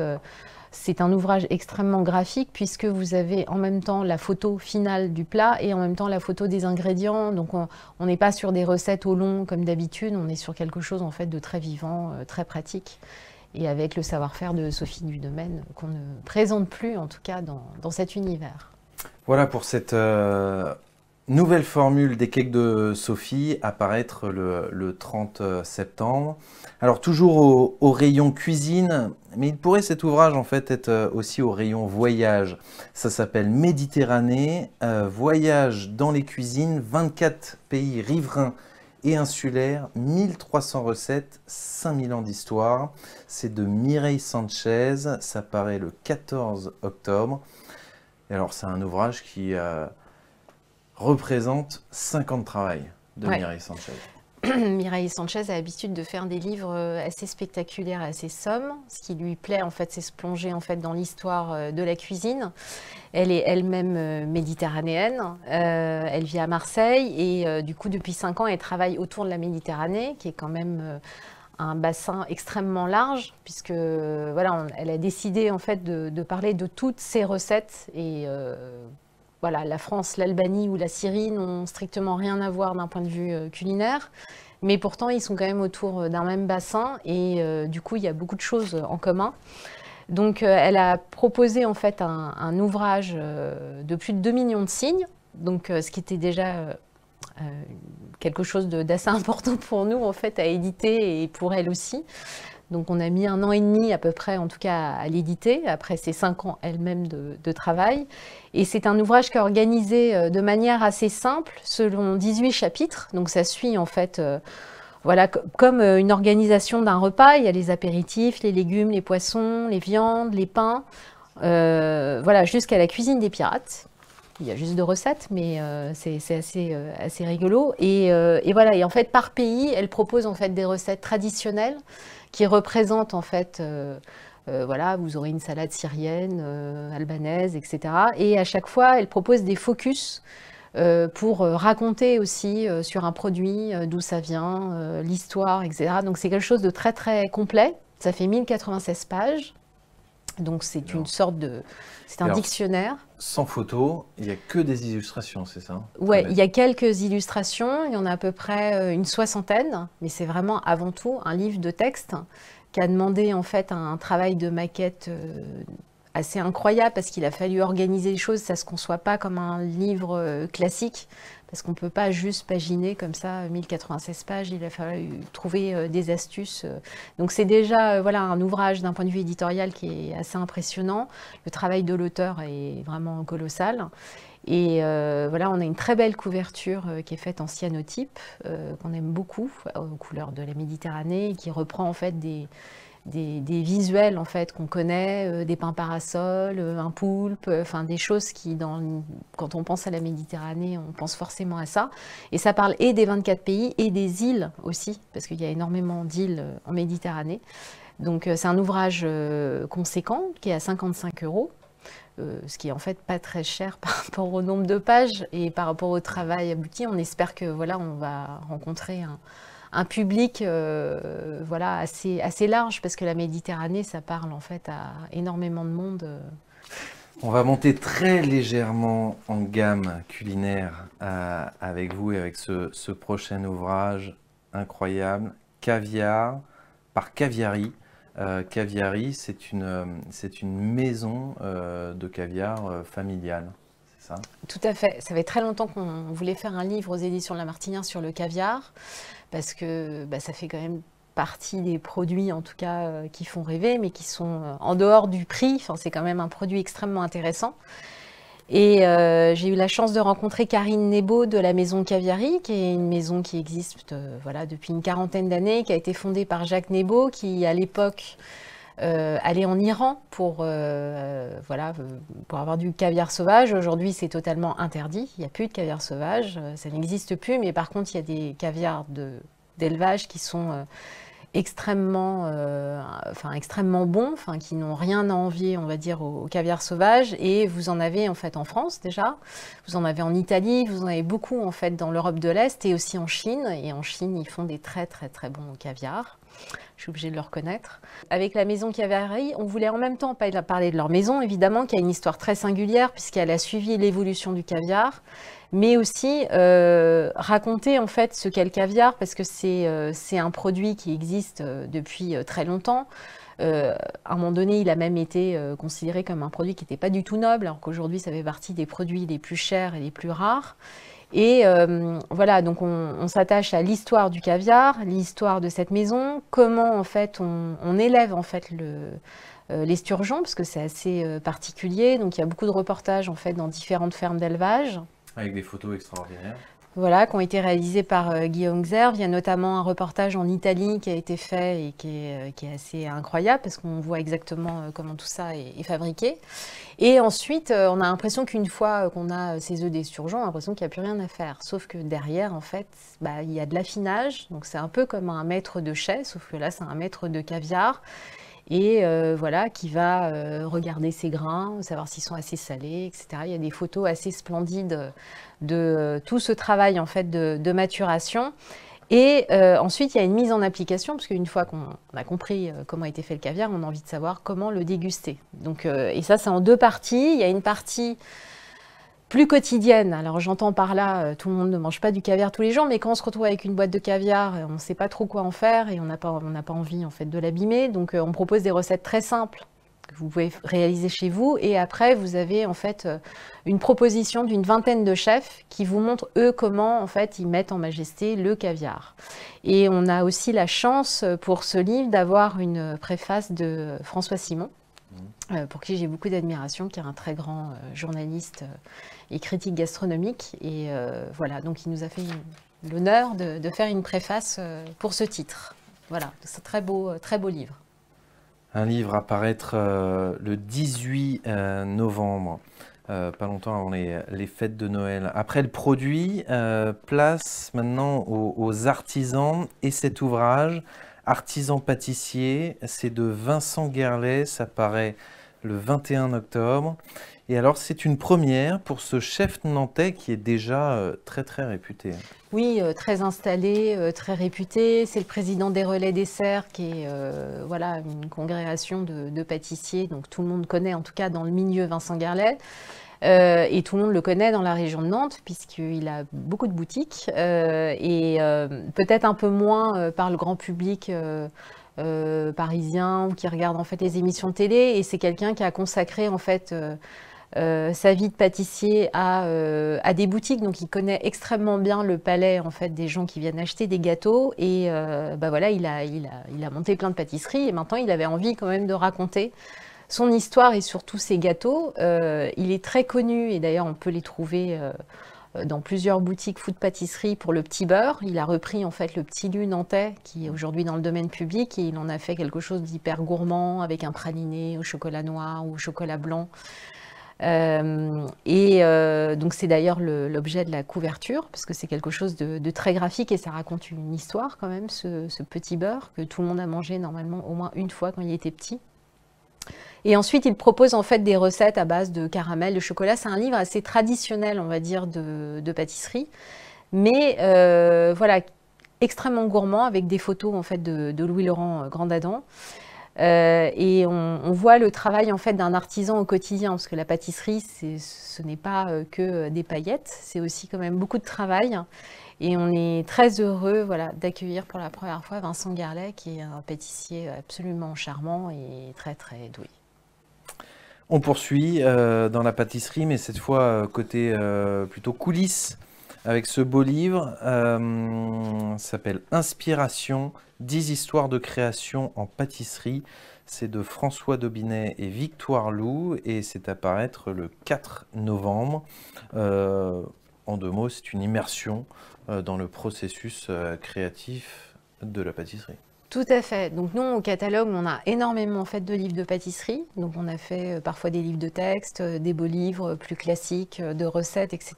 c'est un ouvrage extrêmement graphique puisque vous avez en même temps la photo finale du plat et en même temps la photo des ingrédients. Donc on n'est pas sur des recettes au long comme d'habitude, on est sur quelque chose en fait de très vivant, très pratique. Et avec le savoir-faire de Sophie Dudemaine qu'on ne présente plus, en tout cas, dans cet univers. Voilà pour cette nouvelle formule des cakes de Sophie, à paraître le 30 septembre. Alors toujours au rayon cuisine, mais il pourrait cet ouvrage en fait être aussi au rayon voyage. Ça s'appelle Méditerranée, voyage dans les cuisines, 24 pays riverains et insulaire, 1300 recettes, 5000 ans d'histoire. C'est de Mireille Sanchez, ça paraît le 14 octobre. Et alors c'est un ouvrage qui représente 5 ans de travail de Mireille Sanchez. Mireille Sanchez a l'habitude de faire des livres assez spectaculaires, assez sombres. Ce qui lui plaît, en fait, c'est se plonger en fait, dans l'histoire de la cuisine. Elle est elle-même méditerranéenne. Elle vit à Marseille et du coup, depuis 5 ans, elle travaille autour de la Méditerranée, qui est quand même un bassin extrêmement large, puisque elle a décidé en fait de parler de toutes ses recettes et la France, l'Albanie ou la Syrie n'ont strictement rien à voir d'un point de vue culinaire, mais pourtant ils sont quand même autour d'un même bassin et du coup il y a beaucoup de choses en commun. Donc elle a proposé en fait un ouvrage de plus de 2 millions de signes, donc ce qui était déjà quelque chose d'assez important pour nous en fait à éditer et pour elle aussi. Donc on a mis 1 an et demi à peu près, en tout cas, à l'éditer, après ces 5 ans elle-même de travail. Et c'est un ouvrage qui est organisé de manière assez simple, selon 18 chapitres. Donc ça suit en fait, comme une organisation d'un repas. Il y a les apéritifs, les légumes, les poissons, les viandes, les pains, jusqu'à la cuisine des pirates. Il y a juste 2 recettes, mais c'est assez rigolo. Et voilà, et en fait, par pays, elle propose en fait des recettes traditionnelles qui représentent en fait, voilà, vous aurez une salade syrienne, albanaise, etc. Et à chaque fois, elle propose des focus pour raconter aussi sur un produit, d'où ça vient, l'histoire, etc. Donc c'est quelque chose de très très complet. Ça fait 1096 pages. Donc c'est une sorte de... C'est un dictionnaire. Sans photo, il n'y a que des illustrations, c'est ça? Ouais, il y a quelques illustrations, il y en a à peu près une 60aine, mais c'est vraiment avant tout un livre de texte qui a demandé en fait un travail de maquette assez incroyable parce qu'il a fallu organiser les choses, ça ne se conçoit pas comme un livre classique, parce qu'on ne peut pas juste paginer comme ça 1096 pages, il a fallu trouver des astuces. Donc c'est déjà voilà, un ouvrage d'un point de vue éditorial qui est assez impressionnant. Le travail de l'auteur est vraiment colossal. Et voilà, on a une très belle couverture qui est faite en cyanotype, qu'on aime beaucoup, aux couleurs de la Méditerranée, et qui reprend en fait des visuels en fait qu'on connaît, des pins parasols, un poulpe, enfin des choses qui, quand on pense à la Méditerranée, on pense forcément à ça. Et ça parle et des 24 pays et des îles aussi, parce qu'il y a énormément d'îles en Méditerranée. Donc c'est un ouvrage conséquent qui est à 55 €. Ce qui est en fait pas très cher par rapport au nombre de pages et par rapport au travail abouti. On espère que voilà, on va rencontrer un public voilà, assez large parce que la Méditerranée, ça parle en fait à énormément de monde. On va monter très légèrement en gamme culinaire avec vous et avec ce prochain ouvrage incroyable, Caviar par Caviari. Caviari, c'est une maison de caviar familiale, c'est ça? Tout à fait. Ça fait très longtemps qu'on voulait faire un livre aux éditions de La Martinière sur le caviar, parce que ça fait quand même partie des produits, en tout cas, qui font rêver, mais qui sont en dehors du prix. Enfin, c'est quand même un produit extrêmement intéressant. Et j'ai eu la chance de rencontrer Karine Nebo de la maison Caviari, qui est une maison qui existe voilà, depuis une 40aine d'années, qui a été fondée par Jacques Nebo, qui à l'époque allait en Iran voilà, pour avoir du caviar sauvage. Aujourd'hui, c'est totalement interdit. Il n'y a plus de caviar sauvage, ça n'existe plus. Mais par contre, il y a des caviars d'élevage qui sont extrêmement bons, qui n'ont rien à envier, on va dire, au caviar sauvage. Et vous en avez en fait en France déjà, vous en avez en Italie, vous en avez beaucoup en fait dans l'Europe de l'Est et aussi en Chine. Et en Chine, ils font des très très très bons caviars. Je suis obligée de le reconnaître. Avec la maison Caviari, on voulait en même temps parler de leur maison, évidemment, qui a une histoire très singulière puisqu'elle a suivi l'évolution du caviar, mais aussi raconter en fait ce qu'est le caviar parce que c'est un produit qui existe depuis très longtemps. À un moment donné, il a même été considéré comme un produit qui n'était pas du tout noble, alors qu'aujourd'hui, ça fait partie des produits les plus chers et les plus rares. Et voilà, donc on s'attache à l'histoire du caviar, l'histoire de cette maison, comment en fait on élève en fait l'esturgeon, parce que c'est assez particulier. Donc il y a beaucoup de reportages en fait dans différentes fermes d'élevage. Avec des photos extraordinaires. Voilà, qui ont été réalisés par Guillaume Xerve. Il y a notamment un reportage en Italie qui a été fait et qui est assez incroyable parce qu'on voit exactement comment tout ça est fabriqué. Et ensuite, on a l'impression qu'une fois qu'on a ces œufs d'esturgeon, on a l'impression qu'il n'y a plus rien à faire. Sauf que derrière, en fait, il y a de l'affinage. Donc c'est un peu comme un maître de chais, sauf que là, c'est un maître de caviar. Et voilà, qui va regarder ses grains, savoir s'ils sont assez salés, etc. Il y a des photos assez splendides de tout ce travail en fait de maturation. Et ensuite, il y a une mise en application, parce qu'une fois qu'on a compris comment a été fait le caviar, on a envie de savoir comment le déguster. Donc, et ça, c'est en 2 parties. Il y a une partie plus quotidienne. Alors j'entends par là, tout le monde ne mange pas du caviar tous les jours, mais quand on se retrouve avec une boîte de caviar, on ne sait pas trop quoi en faire et on n'a pas envie en fait de l'abîmer. Donc on propose des recettes très simples que vous pouvez réaliser chez vous. Et après, vous avez en fait une proposition d'une 20aine de chefs qui vous montrent eux comment en fait ils mettent en majesté le caviar. Et on a aussi la chance pour ce livre d'avoir une préface de François Simon. Pour qui j'ai beaucoup d'admiration, qui est un très grand journaliste et critique gastronomique. Et voilà, donc il nous a fait l'honneur de faire une préface pour ce titre. Voilà, c'est un très beau livre. Un livre à paraître le 18 novembre pas longtemps avant les fêtes de Noël. Après le produit, place maintenant aux artisans et cet ouvrage, Artisan pâtissier, c'est de Vincent Guerlet, ça paraît le 21 octobre. Et alors c'est une première pour ce chef nantais qui est déjà très très réputé. Oui, très installé, très réputé. C'est le président des Relais Desserts, qui est voilà, une congrégation de pâtissiers. Donc tout le monde connaît, en tout cas dans le milieu, Vincent Guerlet. Et tout le monde le connaît dans la région de Nantes, puisqu'il a beaucoup de boutiques. Et peut-être un peu moins par le grand public parisien, ou qui regarde en fait les émissions de télé. Et c'est quelqu'un qui a consacré en fait sa vie de pâtissier à des boutiques, donc il connaît extrêmement bien le palais en fait des gens qui viennent acheter des gâteaux, et bah voilà, il a monté plein de pâtisseries, et maintenant il avait envie quand même de raconter son histoire et surtout ses gâteaux. Il est très connu, et d'ailleurs on peut les trouver dans plusieurs boutiques food pâtisserie pour le petit beurre. Il a repris en fait le petit lu nantais qui est aujourd'hui dans le domaine public, et il en a fait quelque chose d'hyper gourmand avec un praliné au chocolat noir ou au chocolat blanc. Donc c'est d'ailleurs l'objet de la couverture, parce que c'est quelque chose de très graphique, et ça raconte une histoire quand même, ce petit beurre que tout le monde a mangé normalement au moins une fois quand il était petit. Et ensuite, il propose en fait des recettes à base de caramel, de chocolat. C'est un livre assez traditionnel, on va dire, de pâtisserie, mais voilà, extrêmement gourmand, avec des photos en fait de Louis-Laurent Grandadam. Et on voit le travail en fait d'un artisan au quotidien, parce que la pâtisserie, ce n'est pas que des paillettes, c'est aussi quand même beaucoup de travail. Et on est très heureux, voilà, d'accueillir pour la première fois Vincent Guerlet, qui est un pâtissier absolument charmant et très très doué. On poursuit dans la pâtisserie, mais cette fois côté plutôt coulisses, avec ce beau livre, s'appelle Inspiration, 10 histoires de création en pâtisserie. C'est de François Daubinet et Victoire Lou, et c'est à paraître le 4 novembre. En deux mots, c'est une immersion dans le processus créatif de la pâtisserie. Tout à fait. Donc nous, au catalogue, on a énormément en fait de livres de pâtisserie. Donc on a fait parfois des livres de texte, des beaux livres plus classiques, de recettes, etc.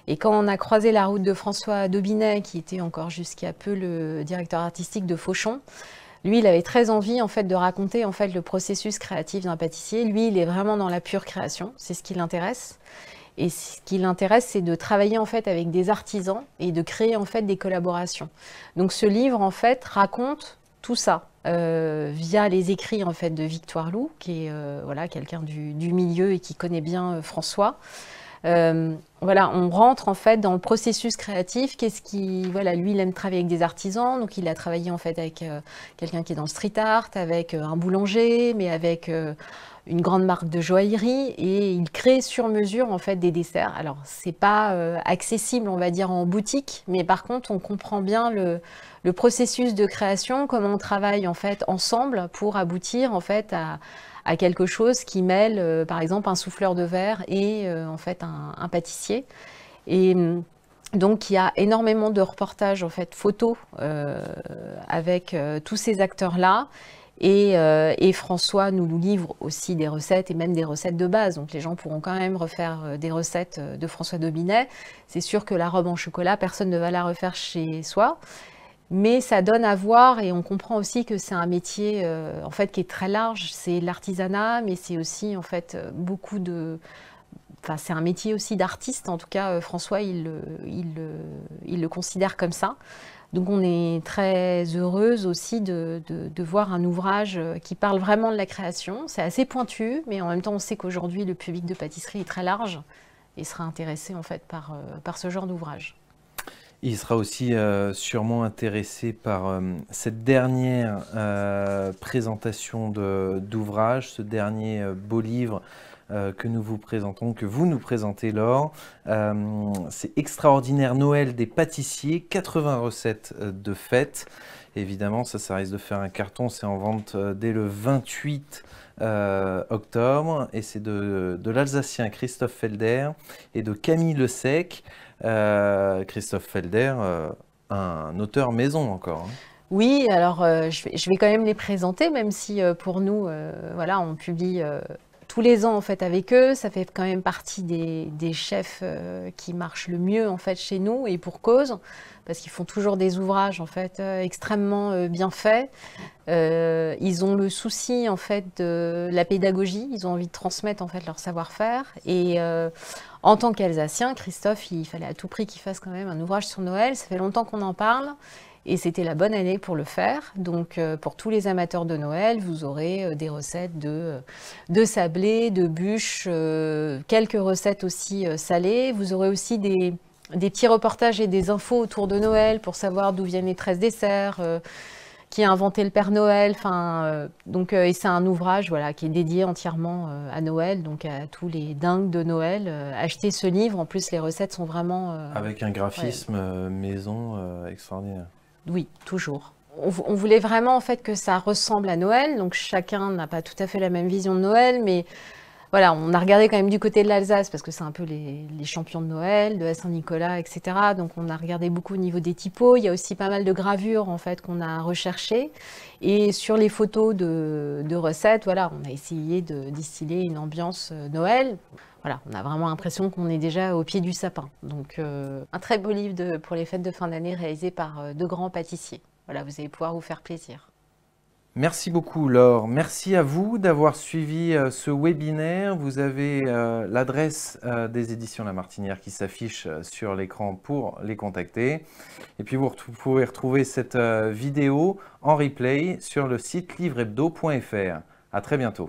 Et quand on a croisé la route de François Daubinet, qui était encore jusqu'à peu le directeur artistique de Fauchon, lui, il avait très envie en fait de raconter en fait le processus créatif d'un pâtissier. Lui, il est vraiment dans la pure création, c'est ce qui l'intéresse. Et ce qui l'intéresse, c'est de travailler en fait avec des artisans et de créer en fait des collaborations. Donc ce livre en fait raconte tout ça via les écrits en fait de Victoire Lou, qui est voilà, quelqu'un du milieu et qui connaît bien François. Voilà, on rentre en fait dans le processus créatif. Qu'est-ce qui, voilà, lui, il aime travailler avec des artisans, donc il a travaillé en fait avec quelqu'un qui est dans le street art, avec un boulanger, mais avec une grande marque de joaillerie, et il crée sur mesure en fait des desserts. Alors c'est pas accessible, on va dire, en boutique, mais par contre on comprend bien le processus de création, comment on travaille en fait ensemble pour aboutir en fait à quelque chose qui mêle par exemple un souffleur de verre et en fait un pâtissier. Et donc il y a énormément de reportages en fait photos avec tous ces acteurs-là. Et François nous livre aussi des recettes, et même des recettes de base. Donc les gens pourront quand même refaire des recettes de François Daubinet. C'est sûr que la robe en chocolat, personne ne va la refaire chez soi. Mais ça donne à voir, et on comprend aussi que c'est un métier en fait, qui est très large. C'est l'artisanat, mais c'est aussi en fait, beaucoup de... Enfin, c'est un métier aussi d'artiste. En tout cas, François, il le considère comme ça. Donc on est très heureuse aussi de voir un ouvrage qui parle vraiment de la création. C'est assez pointu, mais en même temps on sait qu'aujourd'hui le public de pâtisserie est très large et sera intéressé en fait par ce genre d'ouvrage. Il sera aussi sûrement intéressé par cette dernière présentation d'ouvrage, ce dernier beau livre que nous vous présentons, que vous nous présentez, Laure. C'est Extraordinaire Noël des pâtissiers, 80 recettes de fête. Évidemment, ça risque de faire un carton, c'est en vente dès le 28 octobre, et c'est de l'Alsacien Christophe Felder et de Camille Le Sec. Christophe Felder, un auteur maison encore. Hein. Oui, alors je vais quand même les présenter, même si pour nous, voilà, on publie tous les ans en fait avec eux. Ça fait quand même partie des chefs qui marchent le mieux en fait chez nous, et pour cause, parce qu'ils font toujours des ouvrages en fait extrêmement bien faits. Ils ont le souci en fait de la pédagogie. Ils ont envie de transmettre en fait leur savoir-faire. Et en tant qu'Alsacien, Christophe, il fallait à tout prix qu'il fasse quand même un ouvrage sur Noël. Ça fait longtemps qu'on en parle. Et c'était la bonne année pour le faire. Donc, pour tous les amateurs de Noël, vous aurez des recettes de sablé, de bûches, quelques recettes aussi salées. Vous aurez aussi des petits reportages et des infos autour de Noël pour savoir d'où viennent les 13 desserts, qui a inventé le Père Noël. Et c'est un ouvrage voilà, qui est dédié entièrement à Noël, donc à tous les dingues de Noël. Achetez ce livre, en plus les recettes sont vraiment... avec un graphisme maison extraordinaire. Oui, toujours. On voulait vraiment en fait que ça ressemble à Noël, donc chacun n'a pas tout à fait la même vision de Noël, mais voilà, on a regardé quand même du côté de l'Alsace, parce que c'est un peu les champions de Noël, de la Saint-Nicolas, etc. Donc on a regardé beaucoup au niveau des typos. Il y a aussi pas mal de gravures en fait qu'on a recherchées. Et sur les photos de recettes, voilà, on a essayé de distiller une ambiance Noël. Voilà, on a vraiment l'impression qu'on est déjà au pied du sapin. Donc, un très beau livre pour les fêtes de fin d'année réalisé par deux grands pâtissiers. Voilà, vous allez pouvoir vous faire plaisir. Merci beaucoup Laure. Merci à vous d'avoir suivi ce webinaire. Vous avez l'adresse des éditions La Martinière qui s'affiche sur l'écran pour les contacter. Et puis vous pouvez retrouver cette vidéo en replay sur le site livrehebdo.fr. À très bientôt.